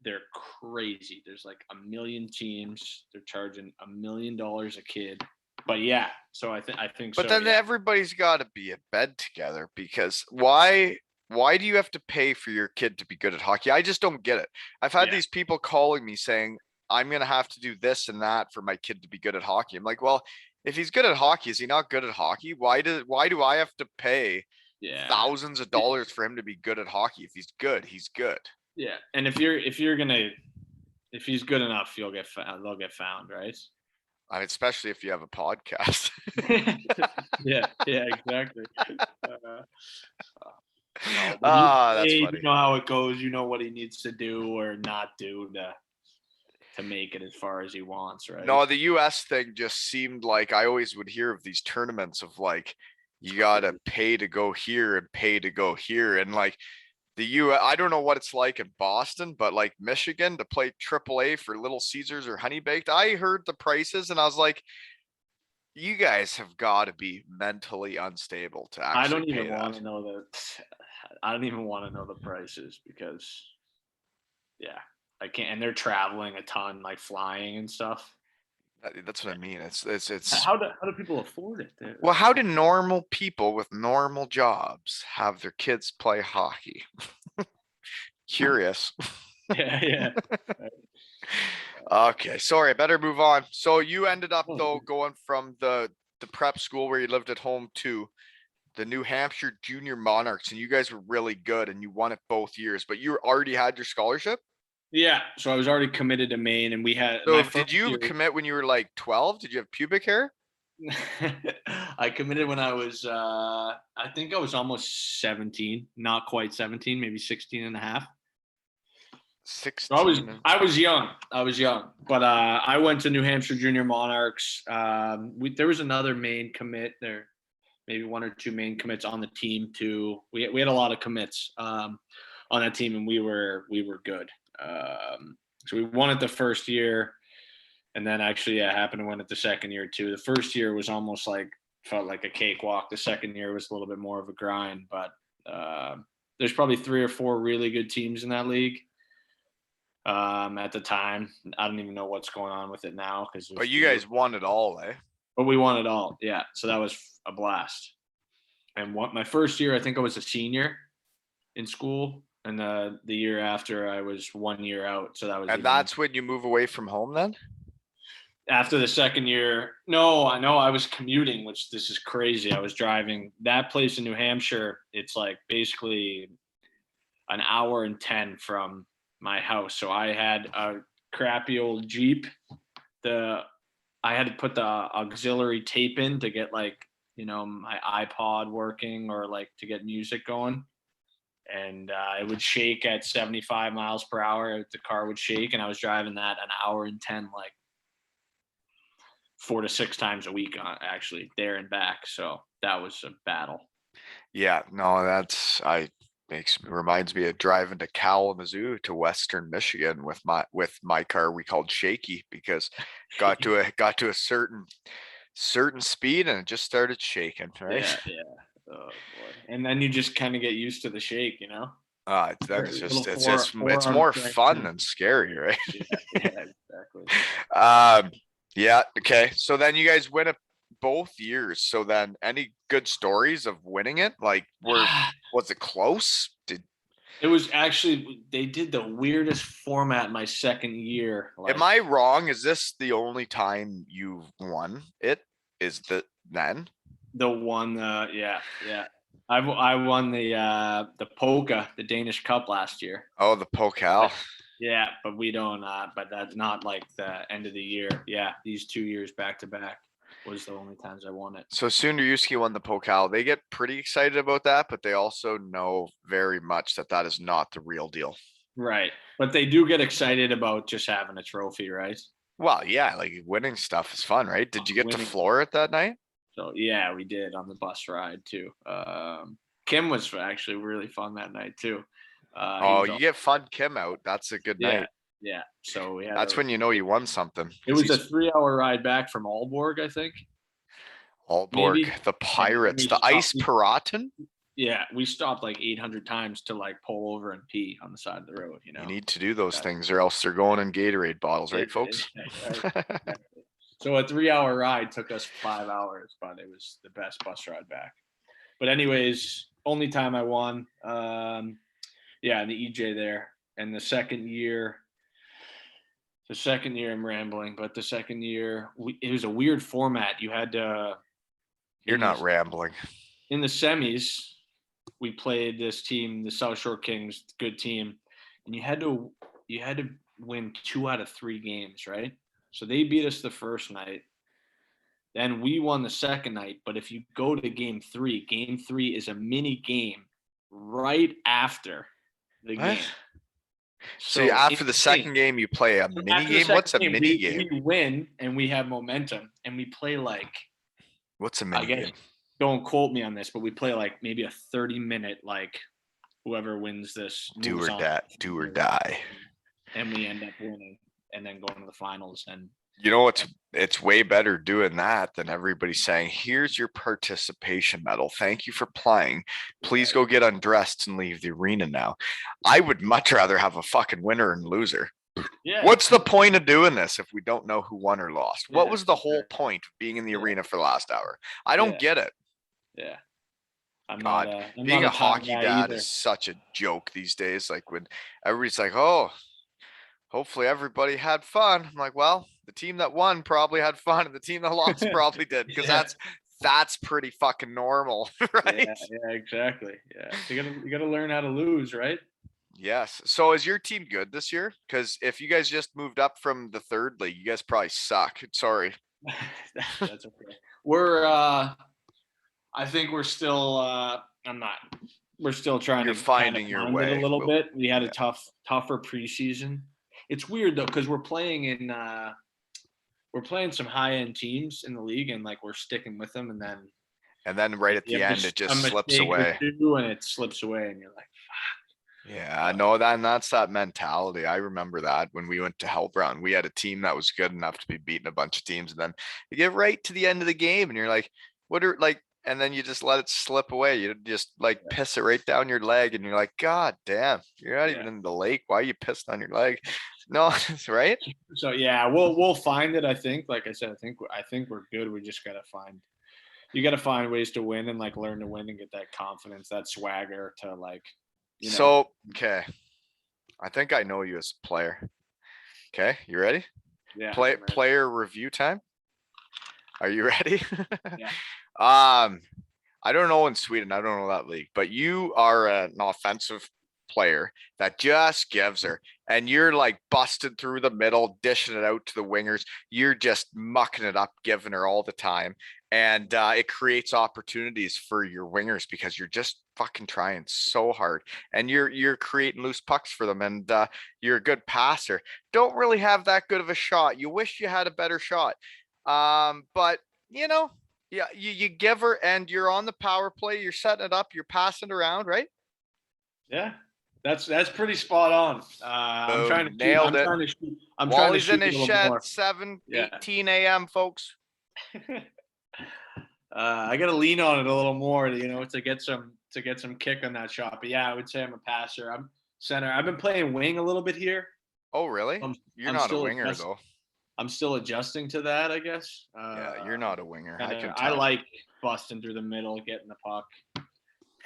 they're crazy. There's like a million teams. They're charging $1 million a kid. But yeah, so I think But so. then Yeah, everybody's got to be in bed together because why do you have to pay for your kid to be good at hockey? I just don't get it. I've had yeah, these people calling me saying I'm going to have to do this and that for my kid to be good at hockey. I'm like, "Well, if he's good at hockey, is he not good at hockey? Why do I have to pay yeah. thousands of dollars for him to be good at hockey? If he's good, he's good." Yeah, and if he's good enough, you'll get found. They'll get found, right? I mean, especially if you have a podcast. Yeah, exactly. Uh, no, but That's you funny. know how it goes. You know what he needs to do or not do to make it as far as he wants, right? No, the US thing just seemed like I always would hear of these tournaments of like you gotta pay to go here and pay to go here. And like I don't know what it's like in Boston, but like Michigan to play AAA for Little Caesars or Honey Baked, I heard the prices and I was like, you guys have got to be mentally unstable to I actually don't even pay want that. to know I don't even want to know the prices because yeah, I can't. And they're traveling a ton, like flying and stuff. That's what I mean. It's How do people afford it? well, how do normal people with normal jobs have their kids play hockey? Curious. Yeah. Okay, sorry, I better move on. So you ended up Oh, though going from the prep school where you lived at home to the New Hampshire Junior Monarchs, and you guys were really good and you won it both years, but you already had your scholarship. yeah. So I was already committed to Maine, and we had So my did first you year. commit when you were like 12? Did you have pubic hair? I committed when I was, I think I was almost 17, not quite 17, maybe 16 and a half. So 16. I was young. I was young, but I went to New Hampshire Junior Monarchs. There was another Maine commit there, maybe one or two Maine commits on the team too. We had a lot of commits on that team, and we were good. So we won it the first year, and then actually happened to win it the second year too. The first year was almost like felt like a cakewalk. The second year was a little bit more of a grind, but there's probably 3 or 4 really good teams in that league. At the time, I don't even know what's going on with it now but you guys won it all, eh? But we won it all, yeah. So that was a blast. And my first year, I think I was a senior in school, and the year after, I was 1 year out. So that was. And that's when you move away from home, then? After the second year, no, I know I was commuting, which this is crazy. I was driving that place in New Hampshire. It's like basically an hour and 10 from my house. So I had a crappy old Jeep. I had to put the auxiliary tape in to get like, my iPod working or like to get music going. And it would shake at 75 miles per hour. The car would shake, and I was driving that an hour and 10, like 4 to 6 times a week, actually, there and back. So that was a battle. Yeah, no, reminds me of driving to Kalamazoo to Western Michigan with my car we called Shaky, because got to a certain speed and it just started shaking, right? Yeah. Oh boy. And then you just kind of get used to the shake, It's more fun than scary, right? Yeah, exactly. Yeah, okay. So then you guys win it both years. So then any good stories of winning it? Like, was it close? It was actually, they did the weirdest format my second year. Am I wrong? Is this the only time you've won it? Is the one? Yeah. I won the Polka, the Danish Cup last year. Oh, the Pokal. Yeah, but we don't. But that's not like the end of the year. Yeah, these 2 years back to back was the only times I won it. So Sonderjyske won the Pokal. They get pretty excited about that, but they also know very much that is not the real deal. Right, but they do get excited about just having a trophy, right? Well, yeah, like winning stuff is fun, right? Did you get to floor it that night? So yeah, we did on the bus ride too. Kim was actually really fun that night too. You get Fun Kim out. That's a good night. Yeah. So that's when you know you won something. It was a 3-hour ride back from Aalborg, I think. Aalborg, the Pirates, the Ice Piraten. Yeah, we stopped like 800 times to like pull over and pee on the side of the road. You need to do those things, or else they're going in Gatorade bottles, right, folks? Right. So a 3-hour ride took us 5 hours, but it was the best bus ride back. But anyways, only time I won. Yeah, the EJ there. And the second year, I'm rambling, but the second year, it was a weird format. You had to. You're not rambling. In the semis, we played this team, the South Shore Kings, good team, and you had to win 2 out of 3 games, right? So they beat us the first night. Then we won the second night. But if you go to game 3 is a mini game right after the game. So after the second game, you play a mini game? What's a mini game? We win and we have momentum and we play like. What's a mini game? Don't quote me on this, but we play like maybe a 30-minute, like whoever wins this. Do or die. And we end up winning and then going to the finals. And it's way better doing that than everybody saying, here's your participation medal. Thank you for playing. Please go get undressed and leave the arena now. I would much rather have a fucking winner and loser. Yeah. What's the point of doing this if we don't know who won or lost? What was the whole point of being in the arena for the last hour? I don't get it. Yeah. I'm being a hockey dad is such a joke these days. Like when everybody's like, oh, hopefully everybody had fun. I'm like, well, the team that won probably had fun and the team that lost probably did, because that's pretty fucking normal, right? Yeah, exactly. Yeah. You gotta learn how to lose, right? Yes. So is your team good this year? Because if you guys just moved up from the third league, you guys probably suck. Sorry. That's okay. We're I think we're still we're still trying to finding your way a little bit. We had a tougher preseason. It's weird though, because we're playing some high-end teams in the league, and like we're sticking with them, and then right at the end it just slips away. And it slips away, and you're like, fuck. Yeah, I know that, and that's that mentality. I remember that when we went to Hellbrown, we had a team that was good enough to be beating a bunch of teams, and then you get right to the end of the game, and you're like, and then you just let it slip away. You just like piss it right down your leg, and you're like, God damn, you're not even in the lake. Why are you pissing on your leg? No, right? So yeah, we'll find it. I think, like I said, I think we're good. We just gotta find ways to win and like learn to win and get that confidence, that swagger to like, So okay, I think I know you as a player. Okay, you ready? Yeah. Player review time. Are you ready? Yeah. I don't know in Sweden. I don't know that league, but you are an offensive player that just gives her, and you're like busted through the middle, dishing it out to the wingers. You're just mucking it up, giving her all the time, and it creates opportunities for your wingers because you're just fucking trying so hard, and you're creating loose pucks for them, and you're a good passer. Don't really have that good of a shot. You wish you had a better shot, but you know. Yeah, you give her, and you're on the power play. You're setting it up. You're passing it around, right? Yeah, that's pretty spot on. I'm trying to shoot. Nailed it. I'm trying to Wally's in shoot a his little shed, more. 7:18 a.m., folks. I got to lean on it a little more, to get some kick on that shot. But yeah, I would say I'm a passer. I'm center. I've been playing wing a little bit here. Oh, really? You're not a winger, though. I'm still adjusting to that, I guess. Yeah, you're not a winger. I can tell. I like busting through the middle, getting the puck,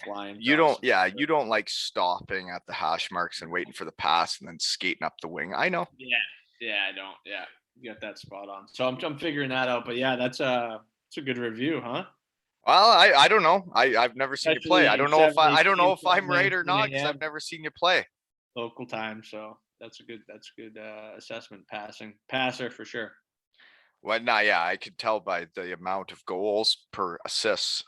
flying. You don't like stopping at the hash marks and waiting for the pass and then skating up the wing. I know. Yeah, I don't. Yeah, you got that spot on. So I'm figuring that out. But yeah, it's a good review, huh? Well, I don't know. I've never seen you play. I don't know if I'm right or not because I've never seen you play. Local time, so that's a good assessment. Passer for sure. Well, yeah, I could tell by the amount of goals per assists.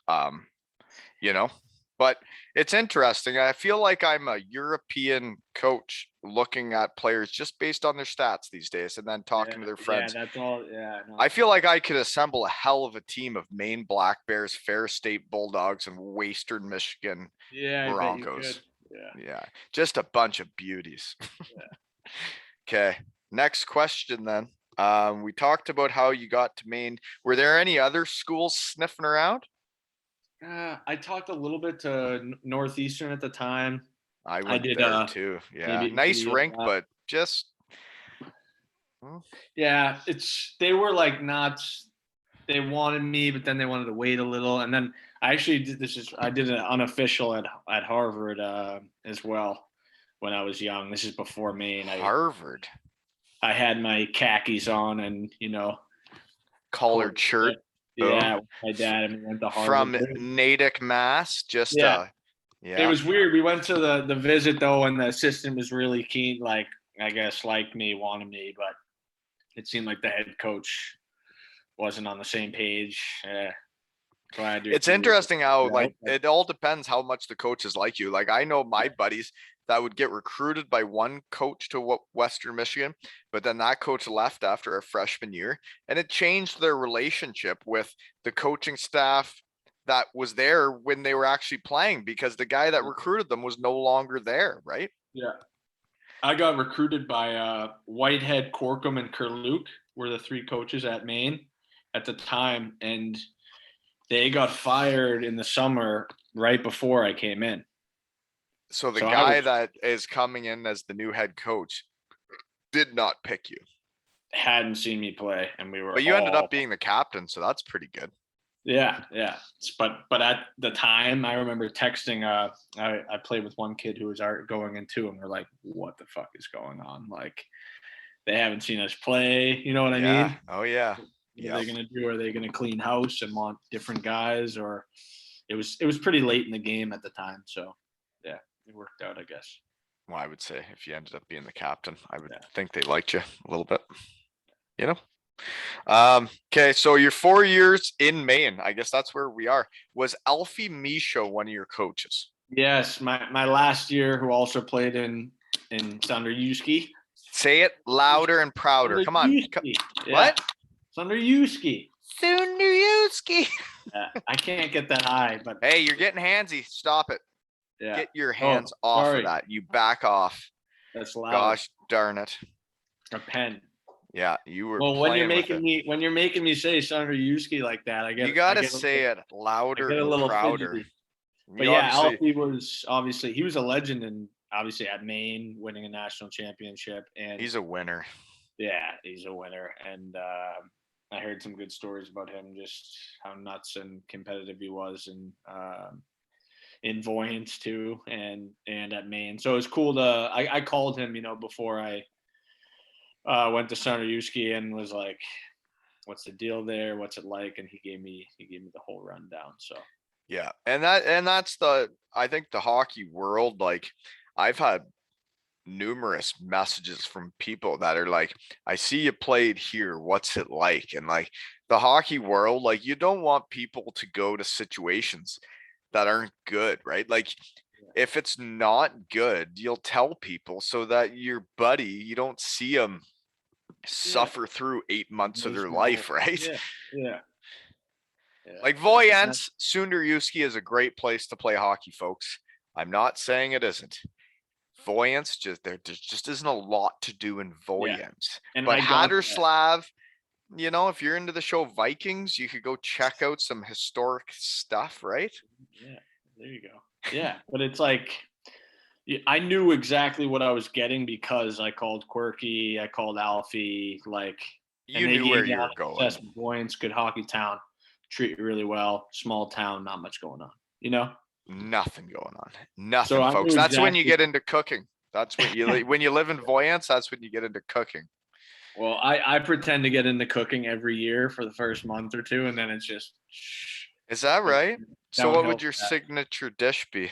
But it's interesting. I feel like I'm a European coach looking at players just based on their stats these days and then talking to their friends. Yeah, that's all. Yeah. No. I feel like I could assemble a hell of a team of Maine Black Bears, Ferris State Bulldogs, and Western Michigan Broncos. Yeah. Just a bunch of beauties. Yeah. Okay. Next question then. We talked about how you got to Maine. Were there any other schools sniffing around? I talked a little bit to Northeastern at the time. I did there too. Yeah, nice rink, but just yeah, they were like not. They wanted me, but then they wanted to wait a little, and then I actually did an unofficial at Harvard as well when I was young. This is before Maine. Harvard. I had my khakis on and collared shirt. Yeah, my dad and we went to Harvard. From Natick, Mass. Just yeah. It was weird. We went to the visit though, and the assistant was really keen, like I guess liked me, wanted me, but it seemed like the head coach wasn't on the same page. It's interesting how it all depends how much the coaches like you. Like I know my buddies that would get recruited by one coach to Western Michigan, but then that coach left after a freshman year, and it changed their relationship with the coaching staff that was there when they were actually playing because the guy that recruited them was no longer there, right? Yeah. I got recruited by Whitehead, Corkum, and Kerluke were the three coaches at Maine at the time, and they got fired in the summer right before I came in. So the guy that is coming in as the new head coach did not pick you. Hadn't seen me play, and we were. But you ended up being the captain, so that's pretty good. Yeah. But at the time, I remember texting. I played with one kid who was going into, and we're like, "What the fuck is going on? Like, they haven't seen us play. You know what I mean? Oh yeah. What are they gonna do? Are they gonna clean house and want different guys, or it was pretty late in the game at the time, so yeah. It worked out, I guess. Well, I would say if you ended up being the captain, I would think they liked you a little bit, Okay, so your 4 years in Maine, I guess that's where we are. Was Alfie Misho one of your coaches? Yes, my last year, who also played in Sonderjyske. Say it louder and prouder. Come on. What? Sonderjyske. Sonderjyske. I can't get that high, but hey, you're getting handsy. Stop it. Yeah. Get your hands off of that. You back off. That's loud. Gosh darn it. A pen. Yeah, you were Well, playing with it. when you're making me say Sonderjyske like that, You got I to get say it I louder get a and little prouder. fidgety. But You yeah, obviously, Alfie was obviously he was a legend and obviously at Maine winning a national championship, and he's a winner. yeah, he's a winner. And I heard some good stories about him, just how nuts and competitive he was, and in Vojens too, and at Maine. So it was cool to. I called him, before I went to Sonderjyske and was like, "What's the deal there? What's it like?" And he gave me the whole rundown. So Yeah, and that's I think the hockey world. Like, I've had numerous messages from people that are like, I see you played here, what's it like? And like the hockey world, like you don't want people to go to situations that aren't good, right? Like if it's not good, you'll tell people so that your buddy, you don't see them yeah, suffer through 8 months of their miserable. life, right? Yeah, yeah, yeah. Like That, Vojens, Sonderjyske is a great place to play hockey, folks. I'm not saying it isn't. Vojens, there just isn't a lot to do in yeah, Vojens. and But I got that. Hatterslav, if you're into the show Vikings, you could go check out some historic stuff, right? Yeah, there you go. Yeah, but it's like I knew exactly what I was getting because I called Quirky, I called Alfie, like, and You they knew gave where me you all were the going. assessment. Vojens, good hockey town, treat you really well. Small town, not much going on. You know. Nothing going on. So Nothing, I folks. knew That's when you exactly. get into cooking. That's when when you live in Vojens, that's when you get into cooking. Well, I pretend to get into cooking every year for the first month or two, and then it's just Is that right? So what downhill would from your that. signature dish be?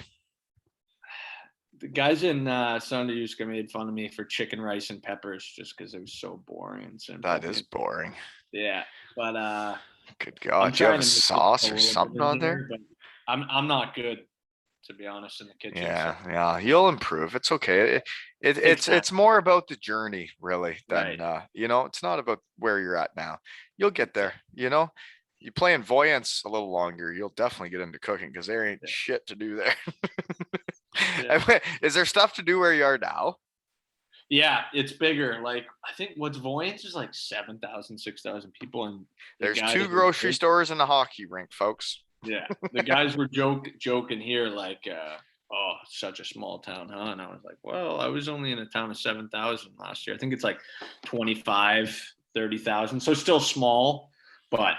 The guys in Sonderjyske made fun of me for chicken rice and peppers just because it was so boring and That simple. is boring. Yeah, but Good I'm God. Do you have trying a to mix it up a sauce or little bit something in on here, there? but I'm not good, to be honest, in the kitchen. So Yeah, you'll improve. It's okay. takes time. It's more about the journey, really, than Right. it's not about where you're at now. You'll get there, You play in Voyance a little longer, you'll definitely get into cooking because there ain't Yeah. shit to do there. Yeah. Is there stuff to do where you are now? Yeah, it's bigger. Like I think what's Vojens is like 7,000, 6,000 people, and the There's guys two were grocery stores and a hockey rink, folks. yeah, the guys were joking here like, oh, such a small town, huh? And I was like, well, I was only in a town of 7,000 last year. I think it's like 25, 30,000, so still small, but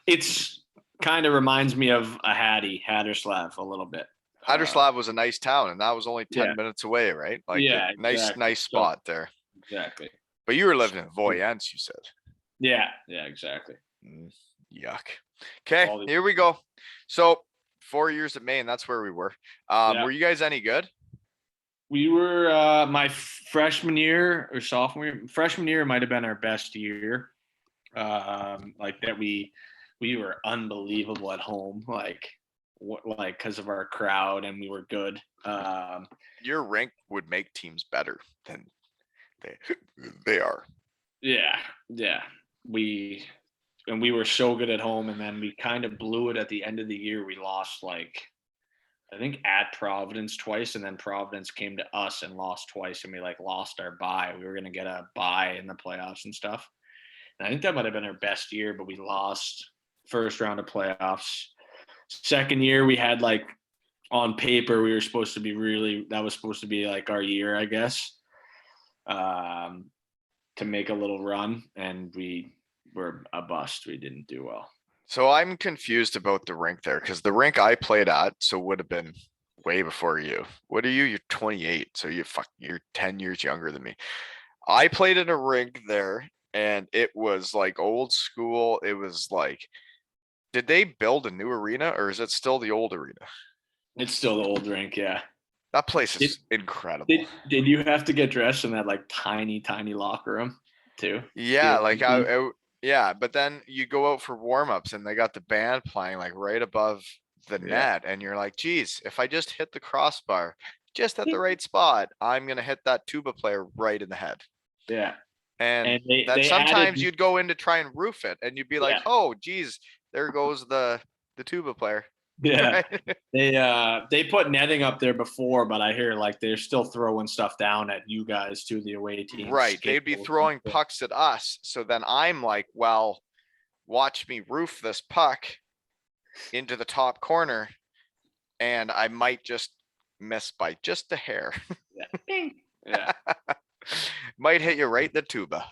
it's kind of reminds me of a Hatterslav a little bit. Hatterslav was a nice town, and that was only 10 Yeah, minutes away, right? Like yeah, exactly. nice So spot there. exactly. But you were living in Voyance, you said. Yeah, yeah, exactly. Yuck. Okay, All the here we go. So 4 years at Maine, that's where we were. yeah. Were you guys any good? We were my freshman year or sophomore year. Freshman year might have been our best year. Like that we were unbelievable at home. Like because of our crowd and we were good. Your rink would make teams better than they are. Yeah, yeah. We were so good at home, and then we kind of blew it at the end of the year. We lost like I think at Providence twice, and then Providence came to us and lost twice, and we like lost our bye. We were gonna get a bye in the playoffs and stuff. And I think that might have been our best year, but we lost first round of playoffs. Second year, we had like on paper we were supposed to be that was supposed to be like our year, I guess, to make a little run, and we were a bust. We didn't do well. So I'm confused about the rink there because the rink I played at would have been way before you. What are you? You're 28, so you're 10 years younger than me. I played in a rink there, and it was like old school. It was like, did they build a new arena or is it still the old arena? It's still the old rink, yeah. That place Did, is incredible. did you have to get dressed in that like tiny locker room too? Yeah, yeah, but then you go out for warm-ups and they got the band playing like right above the Yeah. net, and you're like, geez, if I just hit the crossbar just at the right spot, I'm gonna hit that tuba player right in the head. Yeah. And And then they added sometimes you'd go in to try and roof it, and you'd be like, yeah. oh, geez, there goes the tuba player. Yeah. Right? They put netting up there before, but I hear like they're still throwing stuff down at you guys too, the away team. Right. They'd be throwing pucks at us. So then I'm like, well, watch me roof this puck into the top corner, and I might just miss by just a hair. Yeah. Might hit you right in the tuba.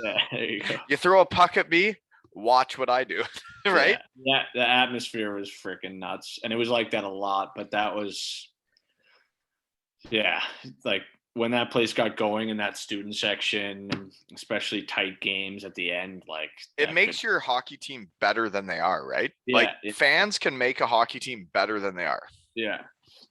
Yeah. There you go. You throw a puck at me, watch what I do. Right? Yeah. The atmosphere was freaking nuts. And it was like that a lot, but that was, yeah, like when that place got going in that student section, especially tight games at the end, like it makes your hockey team better than they are, right? Yeah, like fans can make a hockey team better than they are. Yeah.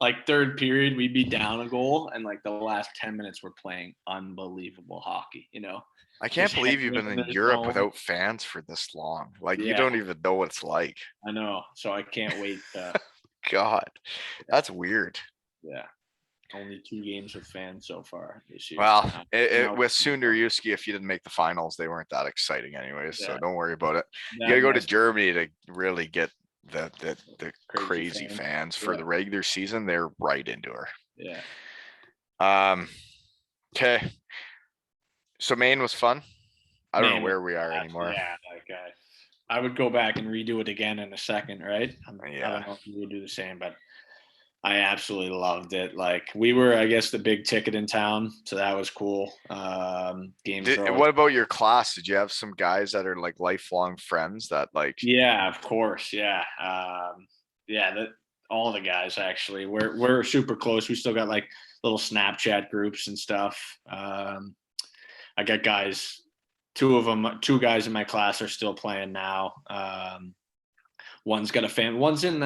Like third period, we'd be down a goal, and like the last 10 minutes, we're playing unbelievable hockey, you know? I can't believe you've been in Europe without fans for this long. Like, you don't even know what it's like. I know. So I can't wait. God, that's weird. Yeah. Only 2 games with fans so far this year. Well, with Sonderjyske, if you didn't make the finals, they weren't that exciting anyways. So don't worry about it. You got to go to Germany to really get the crazy fans for the regular season. They're right into her. Yeah. Okay. So Maine was fun. I don't know where we are anymore. Yeah, like I would go back and redo it again in a second, right? I don't know if you would do the same, but I absolutely loved it. Like we were, I guess, the big ticket in town, so that was cool. What about your class? Did you have some guys that are like lifelong friends that like? Yeah, of course. Yeah, all the guys actually. We're super close. We still got like little Snapchat groups and stuff. I got guys. 2 guys in my class are still playing now. One's got a fan. One's in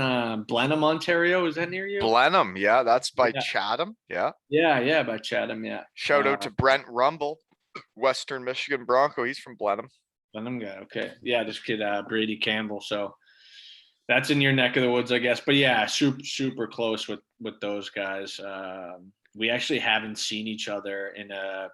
Blenheim, Ontario. Is that near you? Blenheim, yeah, that's by Chatham. Yeah. Yeah, by Chatham. Yeah. Shout out to Brent Rumble, Western Michigan Bronco. He's from Blenheim. Blenheim guy. Okay. Yeah, this kid Brady Campbell. So that's in your neck of the woods, I guess. But yeah, super close with those guys. We actually haven't seen each other in a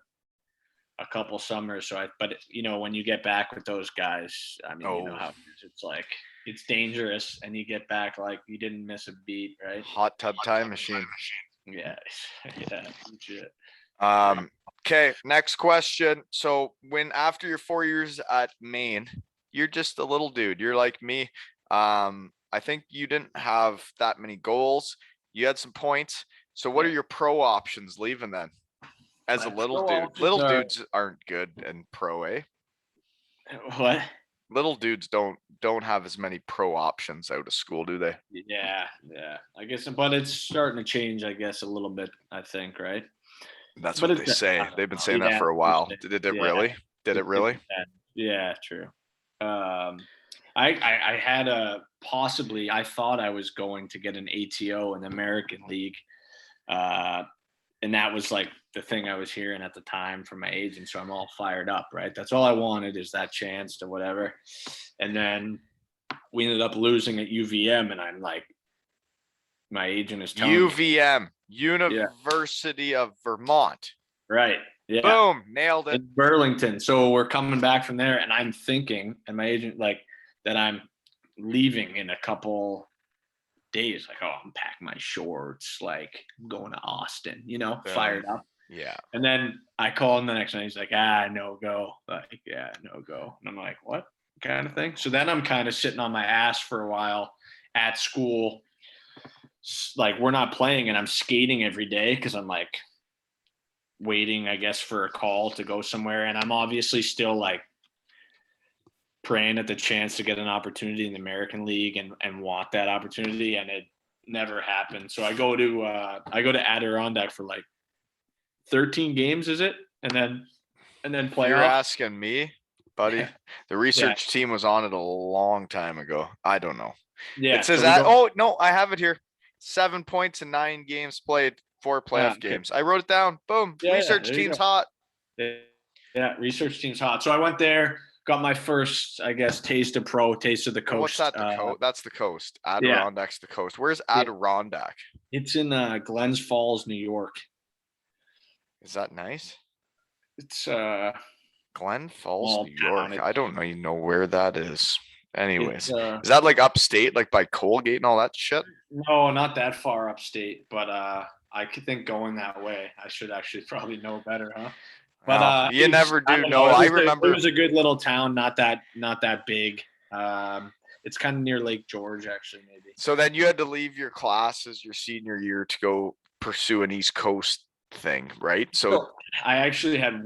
couple summers. But you know, when you get back with those guys, I mean, you know how it's like. It's dangerous, and you get back like you didn't miss a beat, right? Hot tub time machine. Yeah, legit. Okay, next question. So when after your 4 years at Maine, you're just a little dude. You're like me. I think you didn't have that many goals. You had some points. So what are your pro options leaving then? As a little dude. Little dudes aren't good in pro, eh? What? Little dudes don't have as many pro options out of school, do they? Yeah. I guess, but it's starting to change, I guess, a little bit, I think, right? That's what they say. They've been saying that for a while. Did it really? Did it really? Yeah, true. I had I thought I was going to get an ATO in the American League. And that was like the thing I was hearing at the time from my agent. So I'm all fired up, right? That's all I wanted is that chance to whatever. And then we ended up losing at UVM. And I'm like, my agent is telling UVM, University of Vermont. Right. Yeah. Boom. Nailed it. In Burlington. So we're coming back from there. And I'm thinking, and my agent, like, that I'm leaving in a couple days, like, oh, I'm packing my shorts, like I'm going to Austin, you know, fired up. Yeah. And then I call him the next night. He's like, no go. Like, yeah, no go. And I'm like, what kind of thing? So then I'm kind of sitting on my ass for a while at school. Like we're not playing and I'm skating every day because I'm like waiting, I guess, for a call to go somewhere. And I'm obviously still like praying at the chance to get an opportunity in the American League and want that opportunity, and it never happened. So I go to Adirondack for like 13 games, is it? And then play. You're asking me, buddy. The research team was on it a long time ago. I don't know. Yeah. It says that. Oh no, I have it here. 7 points in 9 games played, 4 playoff games. I wrote it down. Boom. Research team's hot. Yeah, research team's hot. So I went there. Got my first, I guess, taste of the coast. What's that? The coast? That's the coast. Adirondack's the coast. Where's Adirondack? It's in Glens Falls, New York. Is that nice? It's Glen Falls, New York. I don't know. You know where that is? Anyways, It's is that like upstate, like by Colgate and all that shit? no, not that far upstate, but I could think going that way. I should actually probably know better, huh? But Well, you never I do don't know. know. I It remember. was a good little town, not that big. It's kind of near Lake George, actually, maybe. So then you had to leave your classes your senior year to go pursue an East Coast thing, right? So I actually had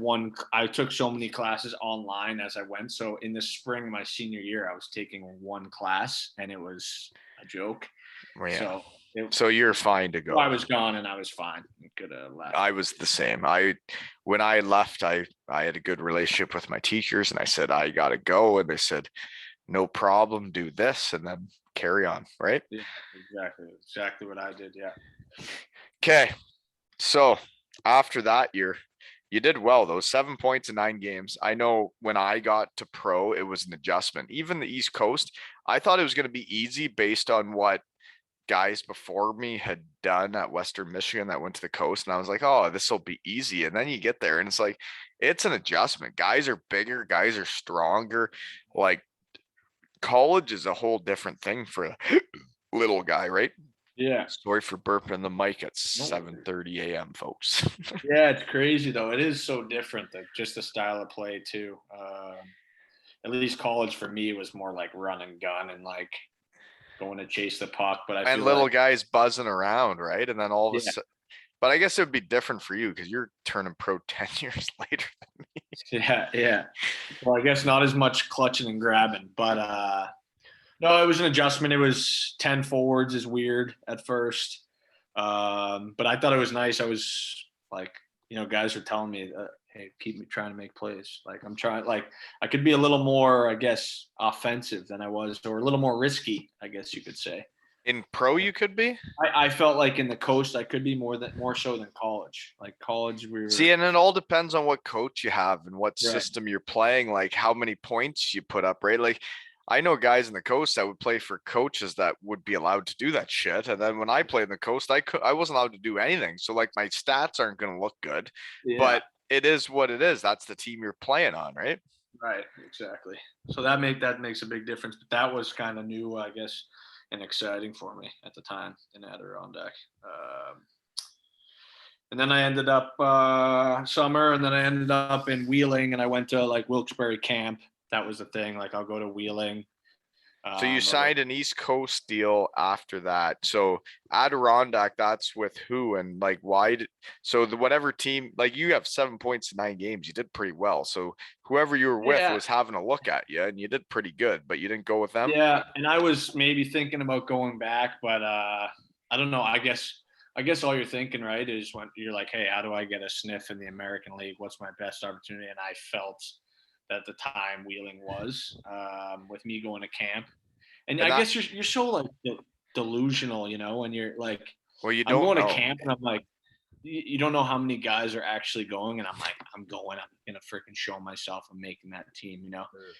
I took so many classes online as I went. So in the spring, my senior year, I was taking one class, and it was a joke. yeah. So So you're fine to go. I was gone, and I was fine. Could have left. I was the same. When I left, I had a good relationship with my teachers, and I said I gotta go, and they said no problem, do this, and then carry on, right? Yeah, exactly what I did. Yeah. Okay, so after that year, you did well though. 7 points in 9 games. I know when I got to pro, it was an adjustment. Even the East Coast, I thought it was going to be easy based on what guys before me had done at Western Michigan that went to the coast. And I was like, oh, this will be easy. And then you get there and it's like, it's an adjustment. Guys are bigger, guys are stronger. Like college is a whole different thing for a little guy, right? Yeah. Sorry for burping the mic at 7:30 a.m., folks. Yeah, it's crazy though. It is so different, just the style of play too. At least college for me was more like run and gun and like going to chase the puck. But I And feel little like guys buzzing around, right? And then all of a yeah, sudden, but I guess it would be different for you because you're turning pro 10 years later. yeah. Well, I guess not as much clutching and grabbing, but no, it was an adjustment. It was 10 forwards is weird at first. But I thought it was nice. I was like, guys were telling me, hey, keep me trying to make plays. Like I'm trying, like I could be a little more, I guess, offensive than I was, or a little more risky, I guess you could say. In pro, you could be. I felt like in the coast, I could be more so than college. Like college, we were See, and it all depends on what coach you have and what right. system you're playing, like how many points you put up, right? Like I know guys in the coast that would play for coaches that would be allowed to do that shit. And then when I played in the coast, I wasn't allowed to do anything. So like my stats aren't going to look good, but it is what it is. That's the team you're playing on, right? Right, exactly. So that makes a big difference. But that was kind of new, I guess, and exciting for me at the time in Adirondack. And then I ended up summer, and then I ended up in Wheeling, and I went to like Wilkes-Barre camp. That was the thing. Like I'll go to Wheeling. So you signed an East Coast deal after that. So Adirondack, that's with who and like why did so the whatever team, like you have 7 points in 9 games, you did pretty well. So whoever you were with was having a look at you and you did pretty good, but you didn't go with them. Yeah, and I was maybe thinking about going back, but I don't know. I guess all you're thinking, right, is when you're like, hey, how do I get a sniff in the American League? What's my best opportunity? And I felt that at the time Wheeling was with me going to camp. And I guess you're so like delusional, when you're like, well, you I'm don't going know. to camp and I'm like, you don't know how many guys are actually going. And I'm like, I'm going to freaking show myself I'm making that team,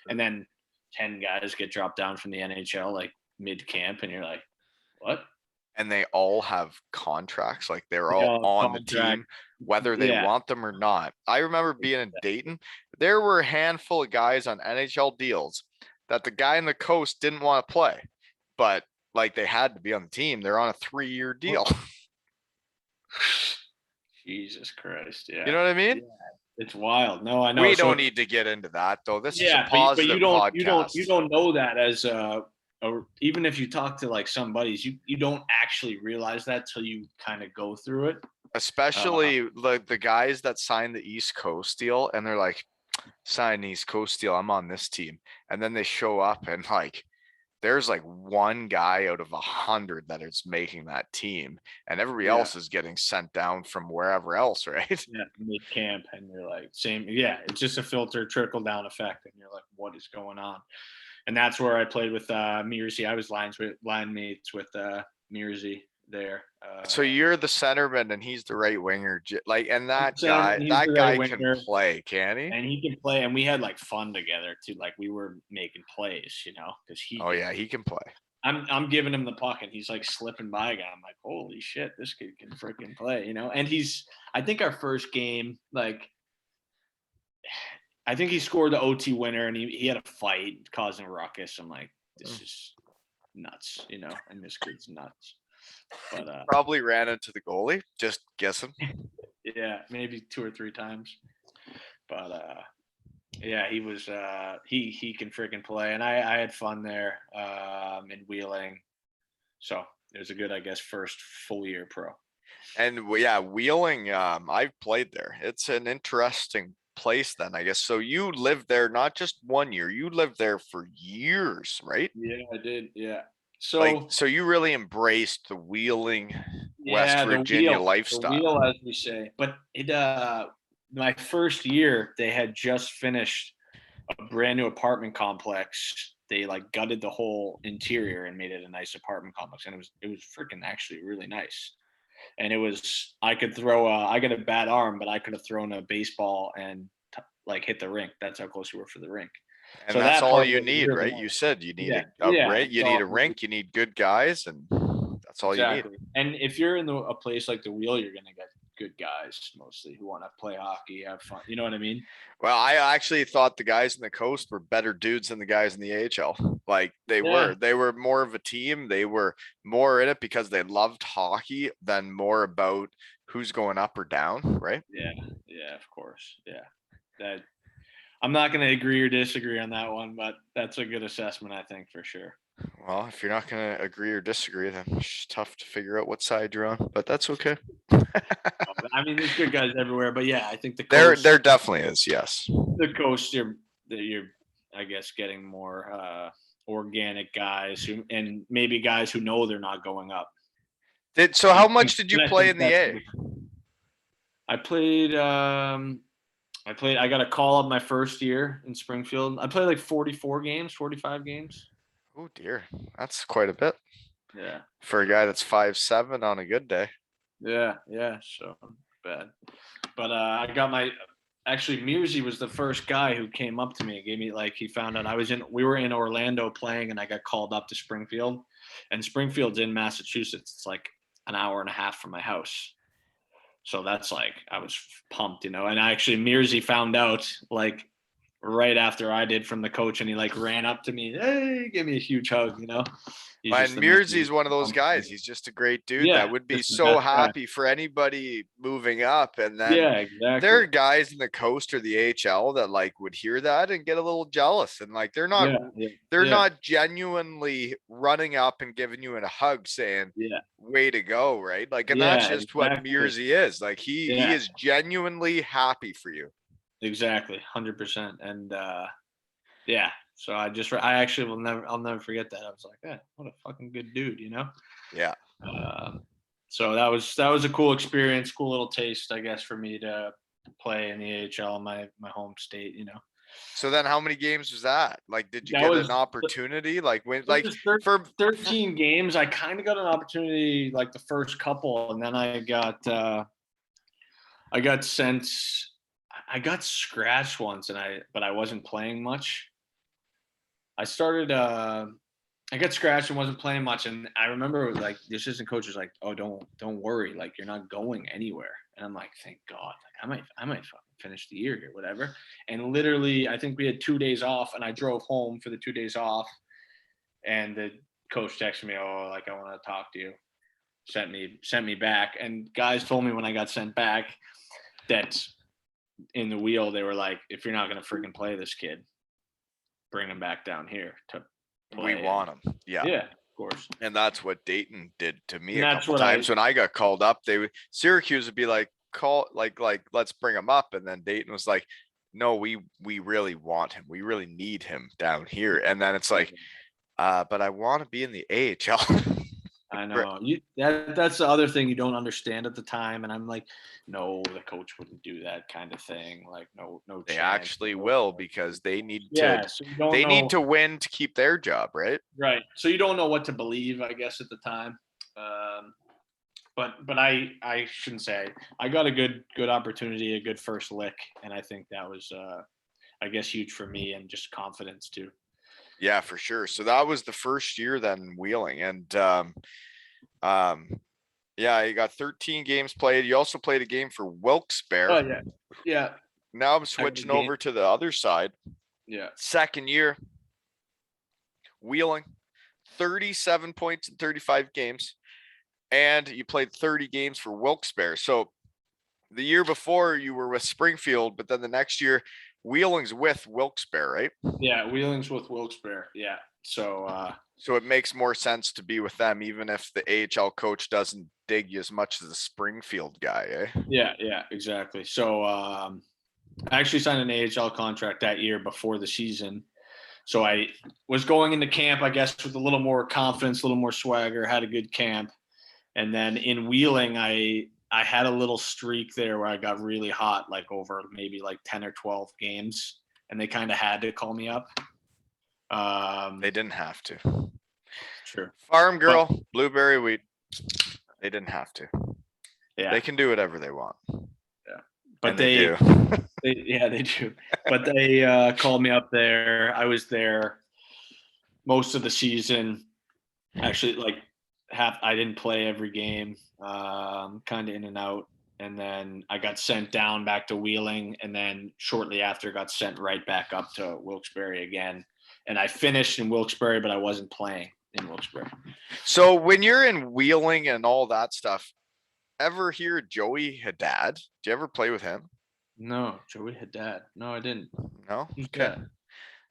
and then 10 guys get dropped down from the NHL like mid camp. And you're like, what? And they all have contracts, like they're all on the team, whether they want them or not. I remember being in Dayton, there were a handful of guys on NHL deals that the guy in the coast didn't want to play, but like they had to be on the team. They're on a 3-year deal. Jesus Christ. Yeah. You know what I mean? Yeah. It's wild. No, I know. We don't need to get into that though. This is a positive but podcast. you don't know that as even if you talk to like some buddies, you don't actually realize that till you kind of go through it. Especially like the guys that signed the East Coast deal and they're like, sign the East Coast deal, I'm on this team. And then they show up and like there's like one guy out of 100 that is making that team and everybody else is getting sent down from wherever else, right? Yeah, mid camp, and you're like, same. Yeah, it's just a filter trickle down effect, and you're like, what is going on? And that's where I played with Meursy. I was line mates with Meursy there. So you're the centerman and he's the right winger. Like, and that guy can play, can he? And he can play. And we had like fun together too. Like we were making plays, because he. Oh yeah, he can play. I'm giving him the puck and he's like slipping by a guy. I'm like, holy shit, this kid can freaking play, And I think our first game, like, I think he scored the OT winner, and he had a fight causing a ruckus. I'm like, this is nuts, you know, and this kid's nuts. But Probably ran into the goalie. Just guessing. yeah, maybe 2 or 3 times. But yeah, he was he can freaking play, and I had fun there in Wheeling. So it was a good, I guess, first full year pro. And yeah, Wheeling, I've played there. It's an interesting place then, I guess. So you lived there not just 1 year, you lived there for years, right? Yeah, I did. Yeah. So Like, so you really embraced the Wheeling, West yeah, Virginia the lifestyle. wheel, as we say. But it my first year, they had just finished a brand new apartment complex. They like gutted the whole interior and made it a nice apartment complex, and it was freaking actually really nice. And it was, I could throw I got a bad arm, but I could have thrown a baseball and like hit the rink. That's how close we were for the rink. And So that's that all part you was need, really right? You nice. said you need Yeah, a yeah. rink, you So need a rink, you need good guys, and that's all you need. exactly. And if you're in a place like the Wheel, you're gonna get good guys mostly who want to play hockey, have fun. You know what I mean? Well, I actually thought the guys in the coast were better dudes than the guys in the AHL. Like they Yeah. were more of a team. They were more in it because they loved hockey than more about who's going up or down, right? Yeah. Yeah. Of course. Yeah. That I'm not gonna agree or disagree on that one, but that's a good assessment, I think, for sure. Well, if you're not going to agree or disagree, then it's just tough to figure out what side you're on, but that's okay. I mean, there's good guys everywhere, but yeah, I think the There, coast, there definitely is. Yes. you're, I guess, getting more organic guys and maybe guys who know they're not going up. So how much did you And I play think in the A? I played. I got a call up my first year in Springfield. I played like 44 games, 45 games. Oh dear, that's quite a bit Yeah. for a guy that's 5'7" on a good day. Yeah. Yeah. So bad. But I got actually Meursy was the first guy who came up to me and gave me, like, he found out we were in Orlando playing, and I got called up to Springfield, and Springfield's in Massachusetts. It's like an hour and a half from my house. So that's like, I was pumped, you know, and actually Meursy found out like right after I did from the coach, and he like ran up to me, hey, give me a huge hug, you know. And Mearsy's one of those guys. He's just a great dude Yeah, that would be just the so best guy. happy for anybody moving up. And then Yeah, there are exactly. guys in the coast or the AHL that like would hear that and get a little jealous. And like they're Yeah, yeah, not genuinely running up and giving you a hug saying, yeah, way to go, right? Like, and that's yeah, just what exactly. Mearsy is. Like he Yeah, is genuinely happy for you. exactly, 100%. And yeah, so I actually I'll never forget that. I was like, yeah, what a fucking good dude, you know. Yeah. So that was a cool experience, cool little taste, I guess, for me to play in the AHL in my home state, you know. So then how many games was that? Like, did you That get was an opportunity? Like when, it like was for 13 games. I kind of got an opportunity like the first couple, and then I got sent. I got scratched once, but I wasn't playing much. I started. I got scratched and wasn't playing much, and I remember like the assistant coach was like, "Oh, don't worry, like you're not going anywhere." And I'm like, "Thank God, like I might fucking finish the year here, whatever." And literally, I think we had 2 days off, and I drove home for the 2 days off, and the coach texted me, "Oh, like I want to talk to you." Sent me back, and guys told me when I got sent back that in the wheel they were like, "If you're not gonna freaking play this kid, bring him back down here to we play." want them. Yeah. Yeah, of course. And that's what Dayton did to me And a that's couple what times when I got called up. Syracuse would be like, let's bring him up. And then Dayton was like, no, we really want him. We really need him down here. And then it's like, but I want to be in the AHL. I know that's the other thing you don't understand at the time, and I'm like, no, the coach wouldn't do that kind of thing. Like, no They chance. actually will because they need Yeah, so you don't know. to win to keep their job, right? Right. So you don't know what to believe, I guess, at the time. But I shouldn't say I got a good opportunity, a good first lick, and I think that was I guess huge for me and just confidence too. Yeah, for sure. So that was the first year then Wheeling, and yeah, you got 13 games played. You also played a game for Wilkes-Barre. Oh yeah, yeah. Now I'm switching over to the other side. Yeah. Second year, Wheeling, 37 points in 35 games. And you played 30 games for Wilkes-Barre. So the year before you were with Springfield, but then the next year, Wheeling's with Wilkes-Barre, right? Yeah, Wheeling's with Wilkes-Barre. Yeah. So so it makes more sense to be with them, even if the AHL coach doesn't dig you as much as the Springfield guy, eh? Yeah, exactly. So I actually signed an AHL contract that year before the season. So I was going into camp, I guess, with a little more confidence, a little more swagger, had a good camp. And then in Wheeling, I had a little streak there where I got really hot, like over maybe like 10 or 12 games. And they kind of had to call me up. They didn't have to. True. Farm girl, blueberry wheat. They didn't have to. Yeah. They can do whatever they want. Yeah. But they do. They do. But they called me up there. I was there most of the season. Actually, like I didn't play every game, kind of in and out. And then I got sent down back to Wheeling, and then shortly after got sent right back up to Wilkes-Barre again. And I finished in Wilkes-Barre, but I wasn't playing in Wilkes-Barre. So when you're in Wheeling and all that stuff, ever hear Joey Haddad? Do you ever play with him? No, Joey Haddad. No, I didn't. No? Who's okay. that?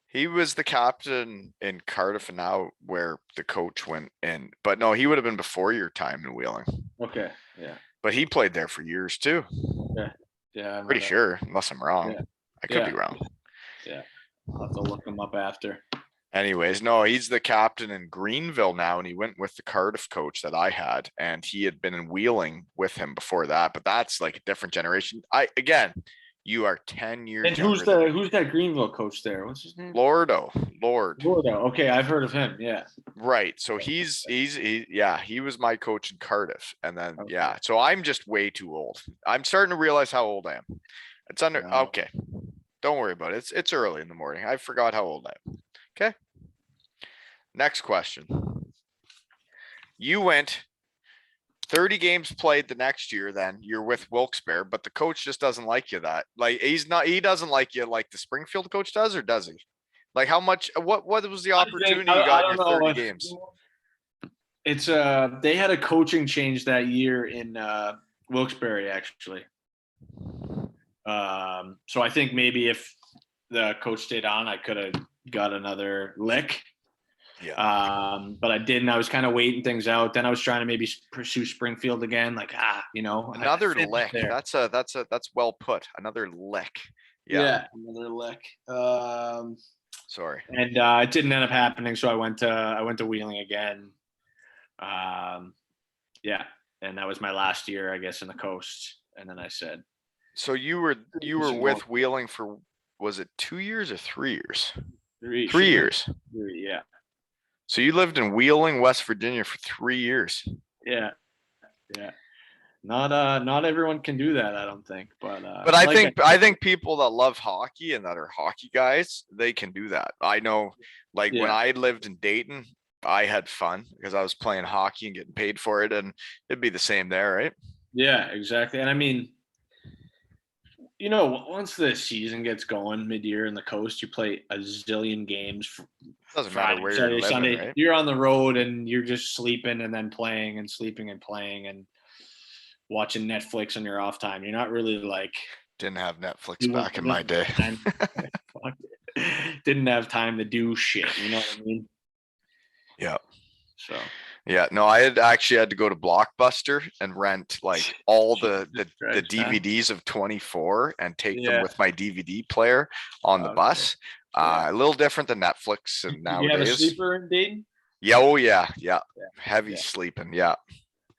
He was the captain in Cardiff, and now where the coach went in. But no, he would have been before your time in Wheeling. Okay, yeah. But he played there for years too. Yeah. I'm pretty sure, unless I'm wrong. Yeah. I could be wrong. Yeah. I'll have to look him up after. Anyways, no, he's the captain in Greenville now, and he went with the Cardiff coach that I had, and he had been in Wheeling with him before that. But that's like a different generation. You are 10 years. And who's that Greenville coach there? What's his name? Lord. Okay, I've heard of him. Yeah. Right. So he was my coach in Cardiff, and then So I'm just way too old. I'm starting to realize how old I am. Okay. Don't worry about it. It's early in the morning. I forgot how old I am. Okay. Next question. You went 30 games played the next year, then you're with Wilkes-Barre, but the coach just doesn't like you that. Like he doesn't like you like the Springfield coach does, or does he? Like how much what was the opportunity you got in your 30 games? It's they had a coaching change that year in Wilkes-Barre actually. So I think maybe if the coach stayed on, I could have got another lick. Yeah. But I didn't. I was kind of waiting things out. Then I was trying to maybe pursue Springfield again. Like, another lick. There. That's well put. Another lick. Yeah, another lick. Sorry. And it didn't end up happening. So I went to Wheeling again. Yeah, and that was my last year, I guess, in the coast. And then I said. So you were with Wheeling for, was it 2 years or 3 years? 3 years. 3, yeah. So you lived in Wheeling, West Virginia for 3 years. Yeah. Not everyone can do that, I don't think. But I think people that love hockey and that are hockey guys, they can do that. I know, when I lived in Dayton, I had fun because I was playing hockey and getting paid for it, and it'd be the same there, right? Yeah, exactly. And I mean, once the season gets going mid-year in the coast, you play a zillion games. Doesn't matter where you're living, Sunday, right? You're on the road and you're just sleeping and then playing and sleeping and playing and watching Netflix on your off time. You're not really didn't have Netflix back in my day. Didn't have time to do shit. You know what I mean? Yeah. So. Yeah, no, I had to go to Blockbuster and rent all the DVDs of 24 and take them with my DVD player on the bus. A little different than Netflix and nowadays. You have a sleeper in Dayton? Yeah, yeah. Heavy sleeping, yeah.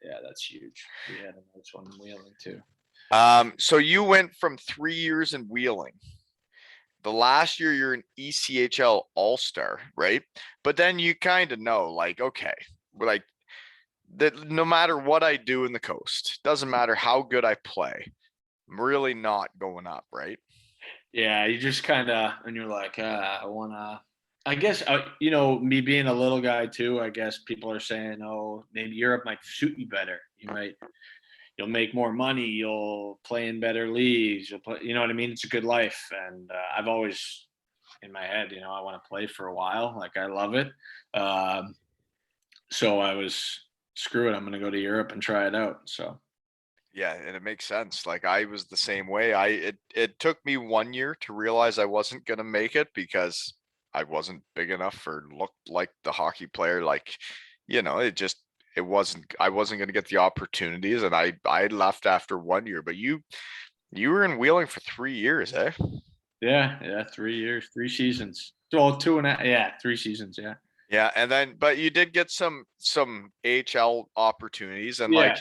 Yeah, that's huge. We had a nice one in Wheeling too. So you went from 3 years in Wheeling. The last year you're an ECHL All-Star, right? But then you kind of know, okay. That no matter what I do in the coast, doesn't matter how good I play, I'm really not going up, right? Yeah, you just kind of, and you're like, I want to, I guess, me being a little guy too, I guess people are saying, oh, maybe Europe might suit you better. you'll make more money, you'll play in better leagues, you'll play, you know what I mean? It's a good life. And I've always in my head, I want to play for a while. Like I love it. So I was, screw it, I'm going to go to Europe and try it out. So Yeah, and it makes sense. Like I was the same way. It took me 1 year to realize I wasn't gonna make it because I wasn't big enough or looked like the hockey player. Like, it wasn't I wasn't gonna get the opportunities, and I left after 1 year. But you were in Wheeling for 3 years, eh? yeah, 3 years, 3 seasons. Well, 2.5, yeah, 3 seasons, yeah. Yeah, and then but you did get some AHL opportunities, and Yeah, like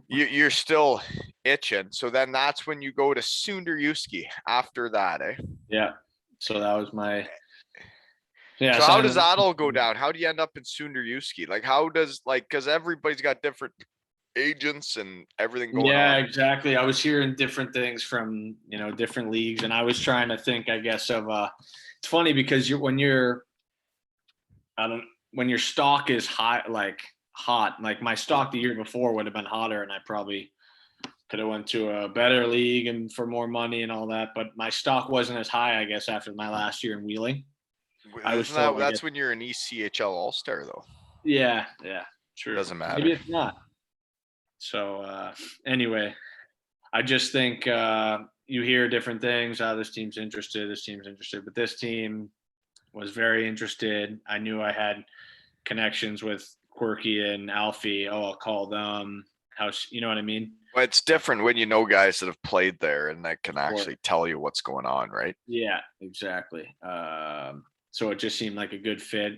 you're still itching. So then that's when you go to Sonderjyske after that, eh? yeah. So that was my yeah. So So how does that all go down? How do you end up in Sonderjyske? Like how does because everybody's got different agents and everything going yeah, on. exactly. I was hearing different things from different leagues, and I was trying to think, I guess, of it's funny because when your stock is high, like hot, like my stock the year before would have been hotter, and I probably could have went to a better league and for more money and all that. But my stock wasn't as high, I guess, after my last year in Wheeling. I was Isn't told, that's when you're an ECHL All-Star though? yeah, true. Doesn't matter. Maybe it's not. So anyway, I just think you hear different things. This team's interested, but this team was very interested. I knew I had connections with Quirky and Alfie. Oh, I'll call them. You know what I mean? Well, it's different when you know guys that have played there and that can actually tell you what's going on, right? Yeah, exactly. So it just seemed like a good fit.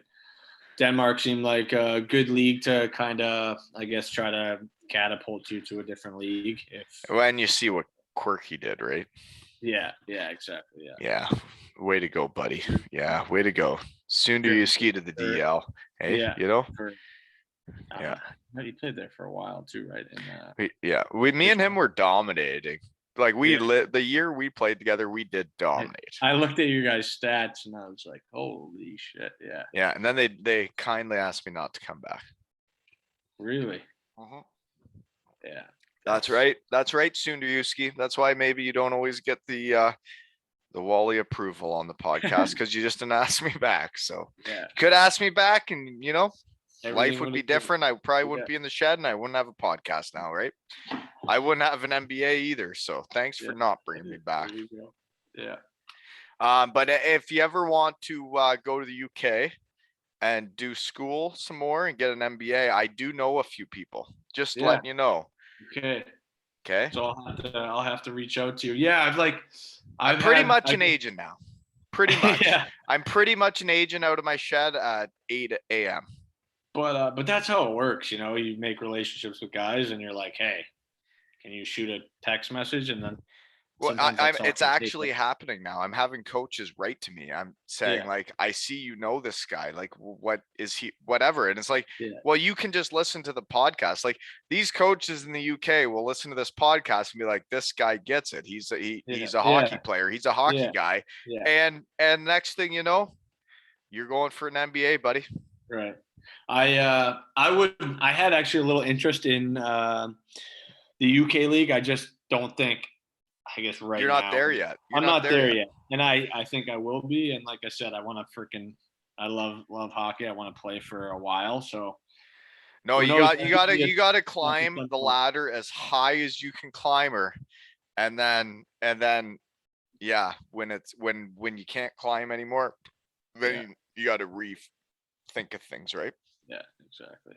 Denmark seemed like a good league to kind of, I guess, try to catapult you to a different league. When you see what Quirky did, right? Yeah, exactly. Yeah. Way to go, buddy. Yeah, way to go. Soon do you ski to the DL. Hey, yeah, yeah. He played there for a while too, right? Me and him were dominating. Like the year we played together, we did dominate. I looked at your guys' stats and I was like, holy shit, yeah. Yeah, and then they kindly asked me not to come back. Really? Uh-huh. Yeah. That's right. That's right, Sonderjyske. That's why maybe you don't always get the Wally approval on the podcast because you just didn't ask me back. So you could ask me back, and life would be different. I probably wouldn't be in the shed, and I wouldn't have a podcast now, right? I wouldn't have an MBA either. So thanks for not bringing me back. Yeah. But if you ever want to go to the UK and do school some more and get an MBA, I do know a few people. Just letting you know. Okay. Okay. So I'll have to reach out to you. Yeah, I'm pretty much an agent now. Pretty much. Yeah. I'm pretty much an agent out of my shed at 8 a.m. But that's how it works. You make relationships with guys, and you're like, hey, can you shoot a text message? And then well, it's actually happening now. I'm having coaches write to me. I'm saying like, I see this guy. Like, what is he? Whatever. And it's like, well, you can just listen to the podcast. Like these coaches in the UK will listen to this podcast and be like, this guy gets it. He's a hockey player. He's a hockey guy. Yeah. And next thing you know, you're going for an MBA, buddy. Right. I had actually a little interest in the UK league. I just don't think, I guess right now. You're not there yet. I'm not there yet. And I think I will be. And like I said, I love hockey. I want to play for a while. So no, you gotta climb the ladder as high as you can climb her. And then yeah, when you can't climb anymore, then you gotta rethink of things, right? Yeah, exactly.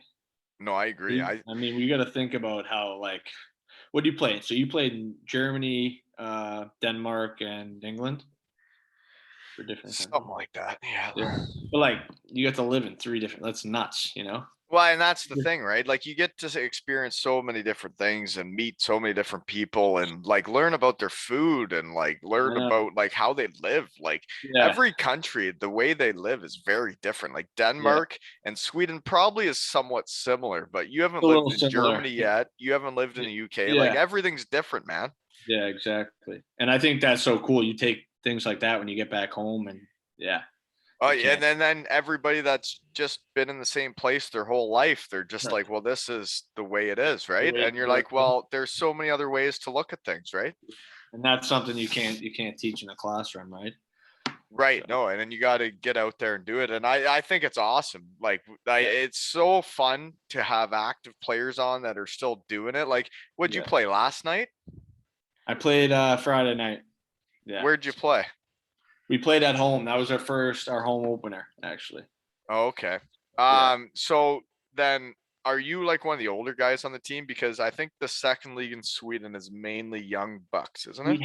No, I agree. I mean, we got to think about how, like, what do you play? So you played in Germany, Denmark, and England for different something like that. Yeah. But like, you got to live in 3 different. That's nuts, Well, and that's the thing, right? Like you get to experience so many different things and meet so many different people and like learn about their food and like learn about like how they live. Like every country, the way they live is very different. Like Denmark and Sweden probably is somewhat similar, but you haven't lived in Germany yet. You haven't lived in the UK. Like everything's different, man. Yeah, exactly. And I think that's so cool. You take things like that when you get back home, and Oh, yeah, and then everybody that's just been in the same place their whole life, they're just like, well, this is the way it is, right? And you're like, well, there's so many other ways to look at things, right? And that's something you can't teach in a classroom, right? Right. No, and then you got to get out there and do it. And I think it's awesome. Like, it's so fun to have active players on that are still doing it. Like, what'd you play last night? I played Friday night. Yeah. Where'd you play? We played at home. That was our home opener, actually. Oh, okay. So then are you like one of the older guys on the team? Because I think the second league in Sweden is mainly young bucks, isn't it?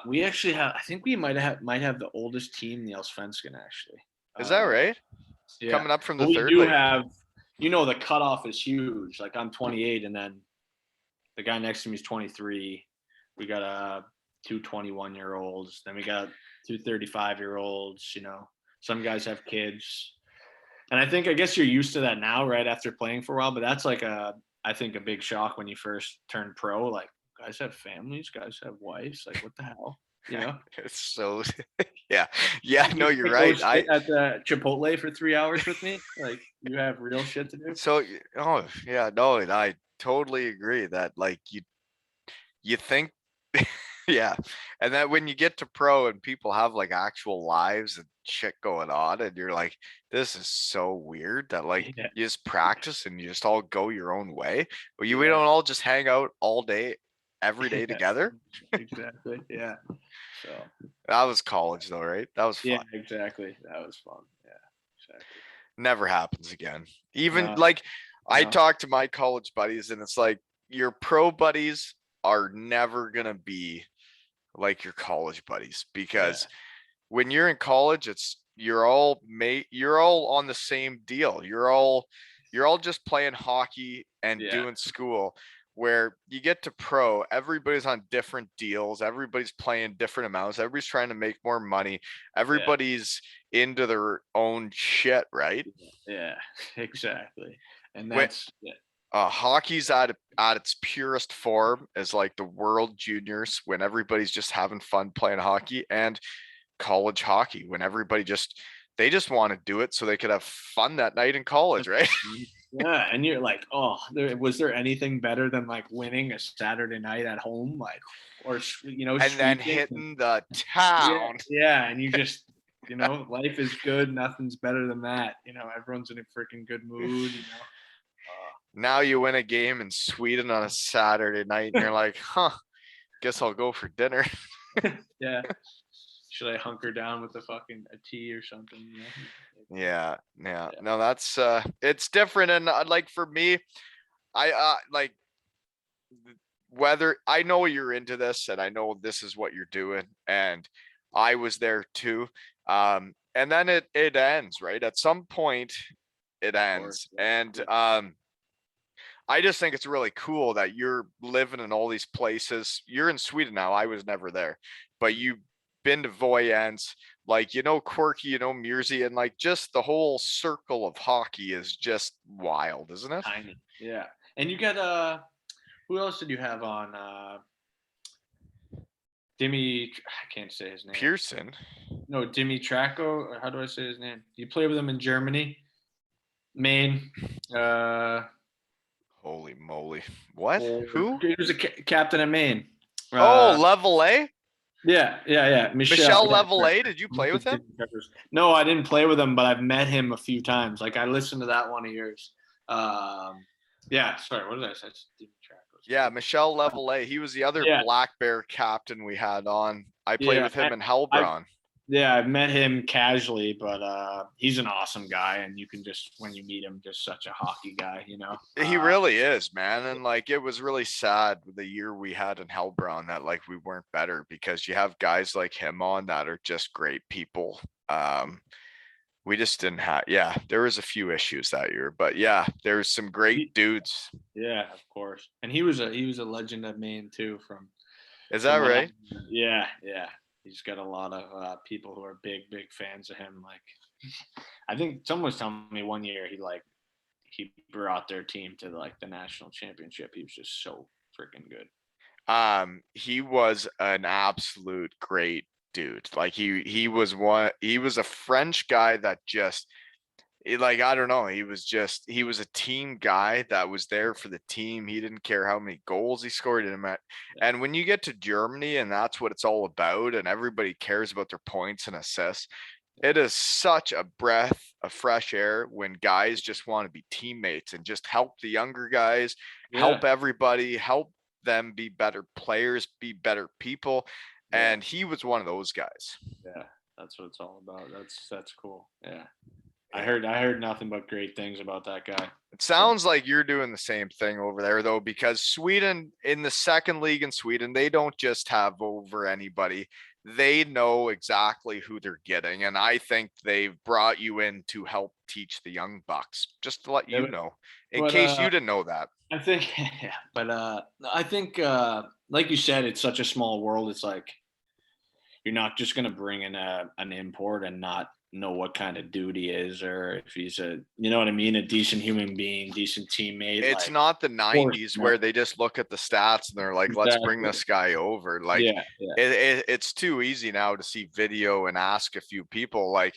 We actually have, I think we might have the oldest team in the Allsvenskan, actually. Is that right? Yeah. Coming up from the we third do league. have, the cutoff is huge. Like, I'm 28, and then the guy next to me is 23. We got two 21-year-olds. Then we got two 35-year-olds. Some guys have kids. And I guess you're used to that now, right, after playing for a while. But that's like I think a big shock when you first turn pro. Like, guys have families, guys have wives. Like, what the hell? It's so yeah. No, you're right. At the Chipotle for 3 hours with me. Like, you have real shit to do. So, oh yeah, no, and I totally agree that like you think yeah, and then when you get to pro and people have like actual lives and shit going on, and you're like, this is so weird that like you just practice and you just all go your own way. But we don't all just hang out all day, every day together. Exactly. Yeah. So that was college though, right? That was fun. Yeah, exactly. That was fun. Yeah, exactly. Never happens again. Even I talk to my college buddies, and it's like your pro buddies are never gonna be like your college buddies, because when you're in college, you're all on the same deal. You're all just playing hockey and doing school. Where you get to pro, everybody's on different deals, everybody's playing different amounts, everybody's trying to make more money, everybody's into their own shit, right? Yeah, exactly. And that's hockey's at its purest form is like the World Juniors, when everybody's just having fun playing hockey, and college hockey when everybody just want to do it so they could have fun that night in college, right? Yeah, and you're like, was there anything better than like winning a Saturday night at home, like, or and then hitting the town? Yeah, and you just life is good. Nothing's better than that. Everyone's in a freaking good mood. Now you win a game in Sweden on a Saturday night, and you're like, guess I'll go for dinner. Yeah. Should I hunker down with a tea or something? Yeah. No, that's it's different. And like for me, I like whether I know you're into this, and I know this is what you're doing, and I was there too. And then it ends, right? At some point it ends. And I just think it's really cool that you're living in all these places. You're in Sweden now. I was never there, but you've been to Vojens, like, Quirky, Meursy, and like just the whole circle of hockey is just wild, isn't it? Tiny. Yeah. And you got who else did you have on? Dimmy, I can't say his name. Pearson. No, Dimmy Traco. Or how do I say his name? You play with him in Germany, Maine. Holy moly! What? Who? He was a captain at Maine. Level A. Yeah. Michel Level A. Did you play with him? No, I didn't play with him, but I've met him a few times. Like, I listened to that one of yours. Yeah. Sorry, what did I say? Yeah, Michel Level A. He was the other Black Bear captain we had on. I played with him in Hellbron. I've met him casually, but he's an awesome guy, and you can just, when you meet him, just such a hockey guy, He really is, man. And like, it was really sad the year we had in Hellbron that like we weren't better, because you have guys like him on that are just great people. We just didn't have, there was a few issues that year, but there's some great dudes. Yeah, of course. And he was a legend at Maine too. Is that right? Yeah. He's got a lot of people who are big fans of him. Like, I think someone was telling me one year he brought their team to like the national championship. He was just so freaking good. He was an absolute great dude. Like he was a French guy that just like I don't know, he was a team guy that was there for the team. He didn't care how many goals he scored in a match. And when you get to Germany and that's what it's all about, and everybody cares about their points and assists, it is such a breath of fresh air when guys just want to be teammates and just help the younger guys, Yeah. help everybody, help them be better players, be better people. Yeah. And he was one of those guys. Yeah. That's what it's all about. That's cool. Yeah. I heard nothing but great things about that guy. It sounds like you're doing the same thing over there, though, because Sweden, in the second league in Sweden, they don't just have over anybody. They know exactly who they're getting. And I think they've brought you in to help teach the young bucks, just to let you know, in case you didn't know that. I think, yeah, but I think, like you said, it's such a small world. It's like you're not just going to bring in an import and not know what kind of dude he is, or if he's a, you know what I mean, a decent human being, decent teammate. It's like, not the 90s where they just look at the stats and they're like, let's bring this guy over. Like, it's too easy now to see video and ask a few people. Like,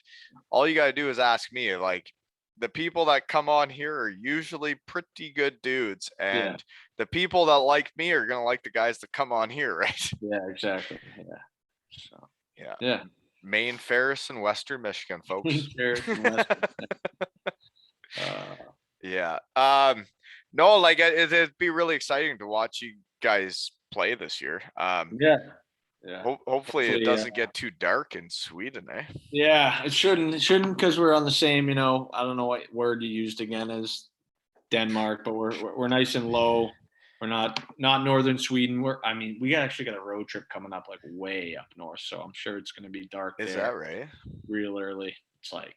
all you got to do is ask me. Like, the people that come on here are usually pretty good dudes, and the people that like me are going to like the guys that come on here, right? Yeah, exactly. Yeah. So, yeah. Maine, Ferris, and Western Michigan, folks. Yeah. No, like it'd be really exciting to watch you guys play this year. Yeah. Hopefully it doesn't get too dark in Sweden, eh? Yeah, it shouldn't because we're on the same, I don't know what word you used again as Denmark, but we're nice and low. We're not northern Sweden. We actually got a road trip coming up like way up north, so I'm sure it's going to be dark. Is that right? Real early. It's like,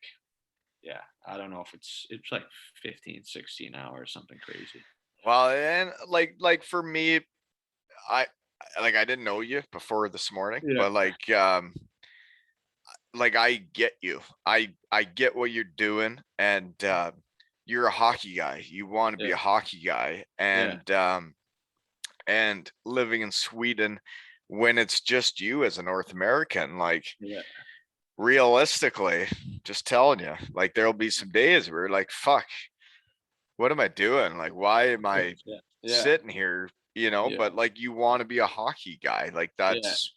yeah, I don't know if it's like 15, 16 hours, something crazy. Well, and like for me, I didn't know you before this morning, but I get you. I get what you're doing, and you're a hockey guy. You want to be a hockey guy, and living in Sweden when it's just you as a North American, like realistically, just telling you, like there'll be some days where you're like, fuck, what am I doing? Like, why am I sitting here? But like you want to be a hockey guy. Like that's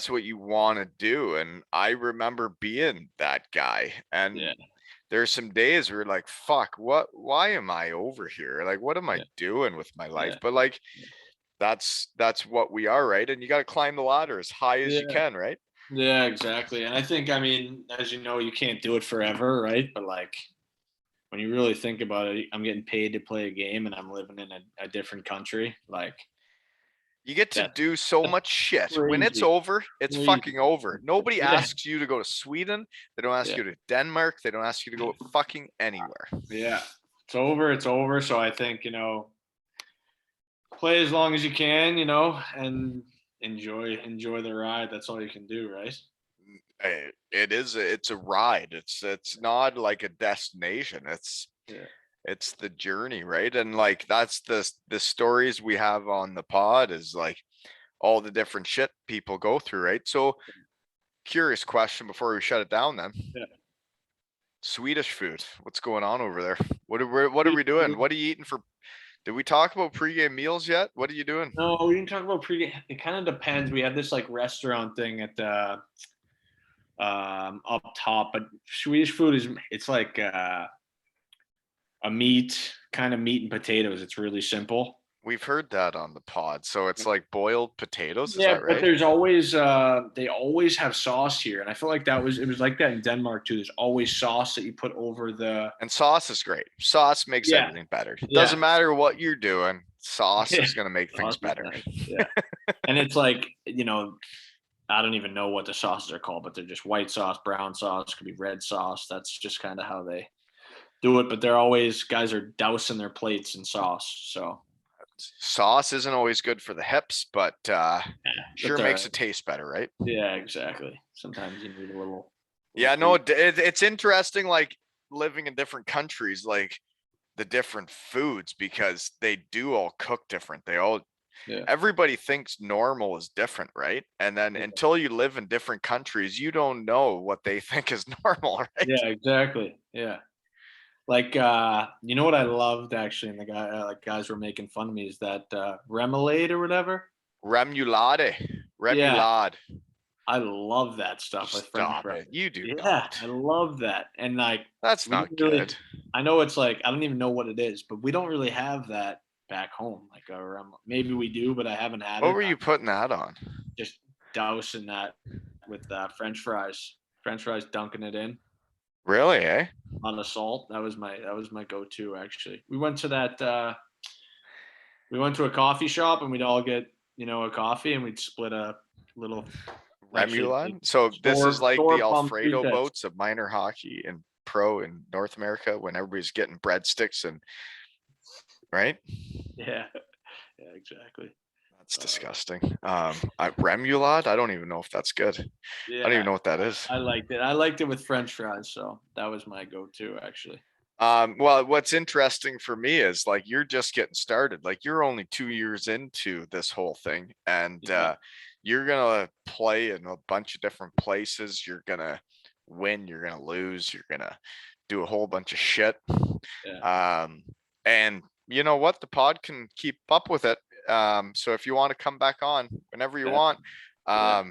what you want to do. And I remember being that guy. And there's some days where you're like, fuck, why am I over here? Like, what am I doing with my life? But like, that's what we are, right? And you got to climb the ladder as high as you can, right? Yeah, exactly. And I think, as you know, you can't do it forever, right? But like, when you really think about it, I'm getting paid to play a game and I'm living in a different country. Like, you get to do so much shit. Crazy. When it's over, it's fucking over. Nobody asks you to go to Sweden. They don't ask you to Denmark. They don't ask you to go fucking anywhere. Yeah. It's over. It's over. So I think, play as long as you can, and enjoy the ride. That's all you can do, right? It's a ride. It's not like a destination. It's the journey, right? And like that's the stories we have on the pod is like all the different shit people go through, right? So curious question before we shut it down then. Swedish food. What's going on over there? What are we doing? What are you eating for? Did we talk about pregame meals yet? What are you doing? No, we didn't talk about pregame. It kind of depends. We have this like restaurant thing at the up top, but Swedish food it's like a meat and potatoes. It's really simple. We've heard that on the pod. So it's like boiled potatoes. Is that right? But there's always they always have sauce here, and I feel like it was like that in Denmark too. There's always sauce that you put over and sauce is great. Sauce makes everything better. It doesn't matter what you're doing. Sauce is going to make things better. Yeah. And it's like, I don't even know what the sauces are called, but they're just white sauce, brown sauce, could be red sauce. That's just kind of how they do it. But they're always, guys are dousing their plates in sauce. So sauce isn't always good for the hips, but sure makes it taste better, right? Yeah, exactly. Sometimes you need a little. Yeah, no, it's interesting, like living in different countries, like the different foods, because they do all cook different. They all, Yeah. everybody thinks normal is different, right? And then until you live in different countries, you don't know what they think is normal, right? Yeah, exactly. Yeah. Like, you know what I loved actually, and the guys were making fun of me is that remoulade or whatever. Remoulade, Yeah, remoulade. I love that stuff with French Stop fries. it. You do Yeah, not. I love that. And like, That's we not didn't really. good. I know it's like I don't even know what it is, but we don't really have that back home. Like, maybe we do, but I haven't had What it. were you putting that on? Just dousing that with French fries. French fries, dunking it in. Really, eh? On the salt. That was my go-to actually. We went to a coffee shop and we'd all get, a coffee and we'd split a little actually like Remoulade. So this is like the store pumpkin Alfredo bits. boats of minor hockey and pro in North America when everybody's getting breadsticks and right. Yeah. Yeah, exactly. That's Uh, disgusting. Remoulade. I don't even know if that's good. I don't yeah, even know what that is. I liked it. I liked it with French fries, so that was my go-to actually. Well, what's interesting for me is like you're just getting started. Like you're only 2 years into this whole thing, and Yeah. you're gonna play in a bunch of different places. You're gonna win. You're gonna lose. You're gonna do a whole bunch of shit. Yeah. And you know what? The pod can keep up with it. So if you want to come back on whenever you Yeah. want, Yeah.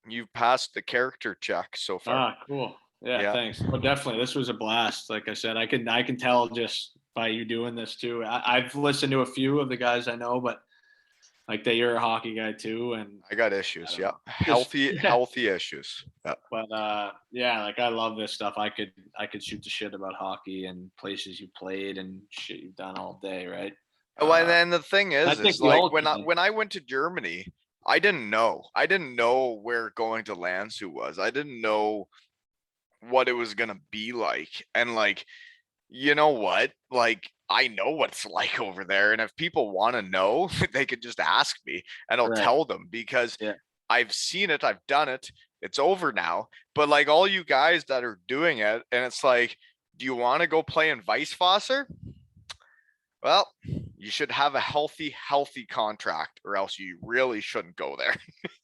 you've passed the character check so far. Cool. Yeah, Yeah. thanks. Oh, definitely. This was a blast. Like I said, I can tell just by you doing this too. I've listened to a few of the guys I know, but like that you're a hockey guy too, and I got I issues. don't Yeah. know. Just Healthy, yeah. healthy issues. Yeah. But yeah, like I love this stuff. I could shoot the shit about hockey and places you played and shit you've done all day, right? Well, and then the thing I is think we like all when I can. when I went to Germany, I didn't know. I didn't know where going to Landshut was. I didn't know what it was gonna be like. And like, you know what? Like, I know what it's like over there. And if people want to know, they could just ask me and I'll Right. tell them because Yeah. I've seen it, I've done it. It's over now. But like all you guys that are doing it, and it's like, do you want to go play in Weisswasser? Well, you should have a healthy contract, or else you really shouldn't go there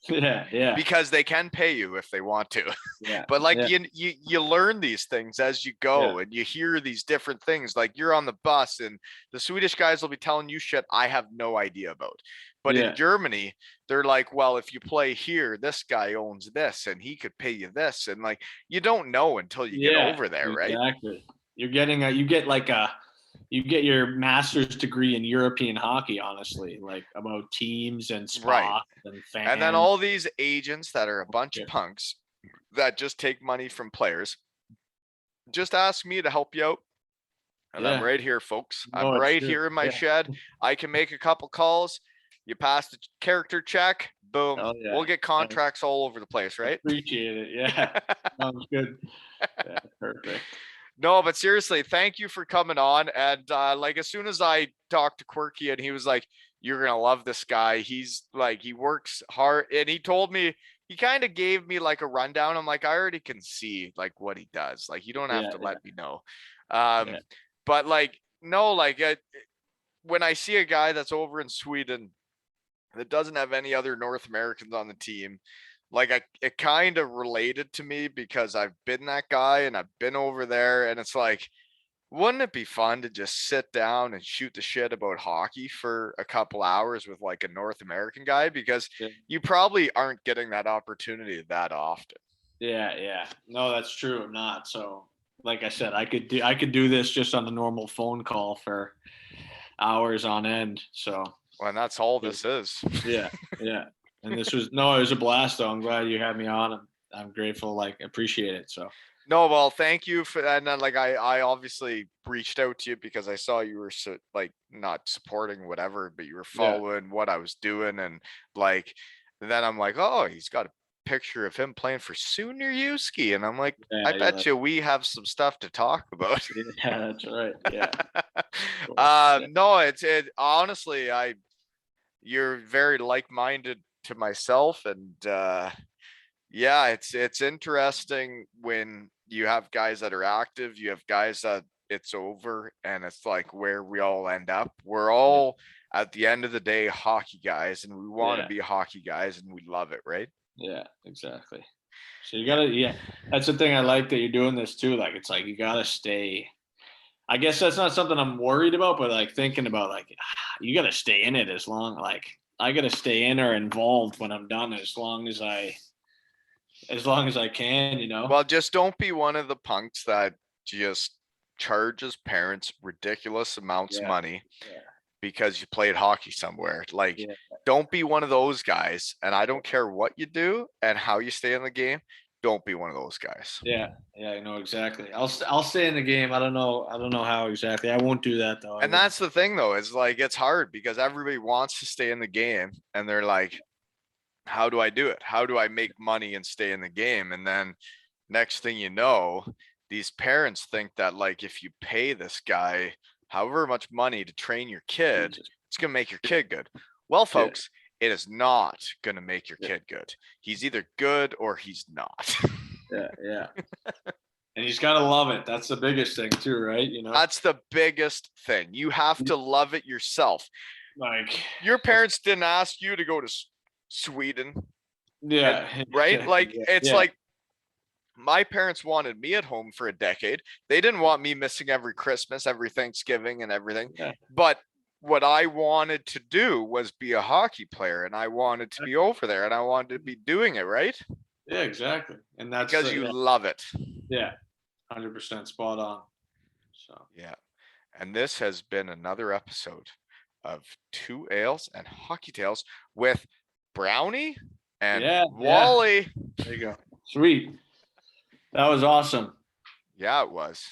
Yeah. Yeah. because they can pay you if they want to. Yeah. But like Yeah. you learn these things as you Yeah. go, and you hear these different things. Like you're on the bus, and the Swedish guys will be telling you shit I have no idea about. But in Yeah. Germany, they're like, well, if you play here, this guy owns this, and he could pay you this, and like you don't know until you get Yeah. over there, right? Exactly. You get your master's degree in European hockey, honestly, like about teams and Right. spots and And then fans. all these agents that are a bunch of Different. punks that just take money from players, just ask me to help you out. And I'm Yeah. right here, folks. I'm No, it's right true. here in my Yeah. shed. I can make a couple calls. You pass the character check, boom. Oh yeah. We'll get contracts all over the place, right? Appreciate it. Yeah. Sounds good. Yeah. Perfect. No, but seriously, thank you for coming on. And like as soon as I talked to Quirky and he was like, "You're gonna love this guy. He's like he works hard," and he told me he kind of gave me like a rundown. I'm like, I already can see like what he does. Like you don't have Yeah. to Yeah. let me know. Um, Yeah. but like no, like when I see a guy that's over in Sweden that doesn't have any other North Americans on the team, like it kind of related to me because I've been that guy and I've been over there, and it's like, wouldn't it be fun to just sit down and shoot the shit about hockey for a couple hours with like a North American guy? Because Yeah. you probably aren't getting that opportunity that often. Yeah. Yeah. No, that's true. I'm not. So, like I said, I could do this just on a normal phone call for hours on end. So, Well, and that's all this is. yeah. Yeah. And this was no, it was a blast though. I'm glad you had me on. I'm grateful. Like, appreciate it. So, No, well, thank you for that. And then, like, I obviously reached out to you because I saw you were like not supporting whatever, but you were yeah. following what I was doing, and like, then I'm like, oh, he's got a picture of him playing for Sonderjyske, and I'm like, I Yeah. bet you we have some stuff to talk about. Yeah. That's right. Yeah. Cool. Yeah. No, it honestly, you're very like-minded to myself, and yeah, it's interesting when you have guys that are active, you have guys that it's over and it's like where we all end up. We're all at the end of the day hockey guys, and we want to be hockey guys, and we love it, right? Yeah, exactly. So you gotta, that's the thing I like that you're doing this too. Like, it's like you gotta stay. I guess that's not something I'm worried about, but like thinking about like you gotta stay in it as long. Like I gotta stay in or involved when I'm done as long as I can. Well, just don't be one of the punks that just charges parents ridiculous amounts of money because you played hockey somewhere. Like, don't be one of those guys. And I don't care what you do and how you stay in the game. Don't be one of those guys. Yeah, I know exactly. I'll stay in the game. I don't know how exactly. I won't do that though. And that's the thing though, is like it's hard because everybody wants to stay in the game and they're like, how do I do it? How do I make money and stay in the game? And then next thing you know, these parents think that like if you pay this guy however much money to train your kid, it's gonna make your kid good. Well, folks, it is not gonna make your kid good. He's either good or he's not. Yeah. And he's got to love it. That's the biggest thing too, right? That's the biggest thing. You have to love it yourself. Like your parents didn't ask you to go to Sweden. Yeah. Right? Like it's like my parents wanted me at home for a decade. They didn't want me missing every Christmas, every Thanksgiving and everything. But what I wanted to do was be a hockey player, and I wanted to be over there, and I wanted to be doing it, right? Yeah, exactly. And that's because you love it. Yeah. 100% spot on. So yeah. And this has been another episode of Two Ales and Hockey Tales with Brownie and Wally. There you go. Sweet. That was awesome. Yeah, it was.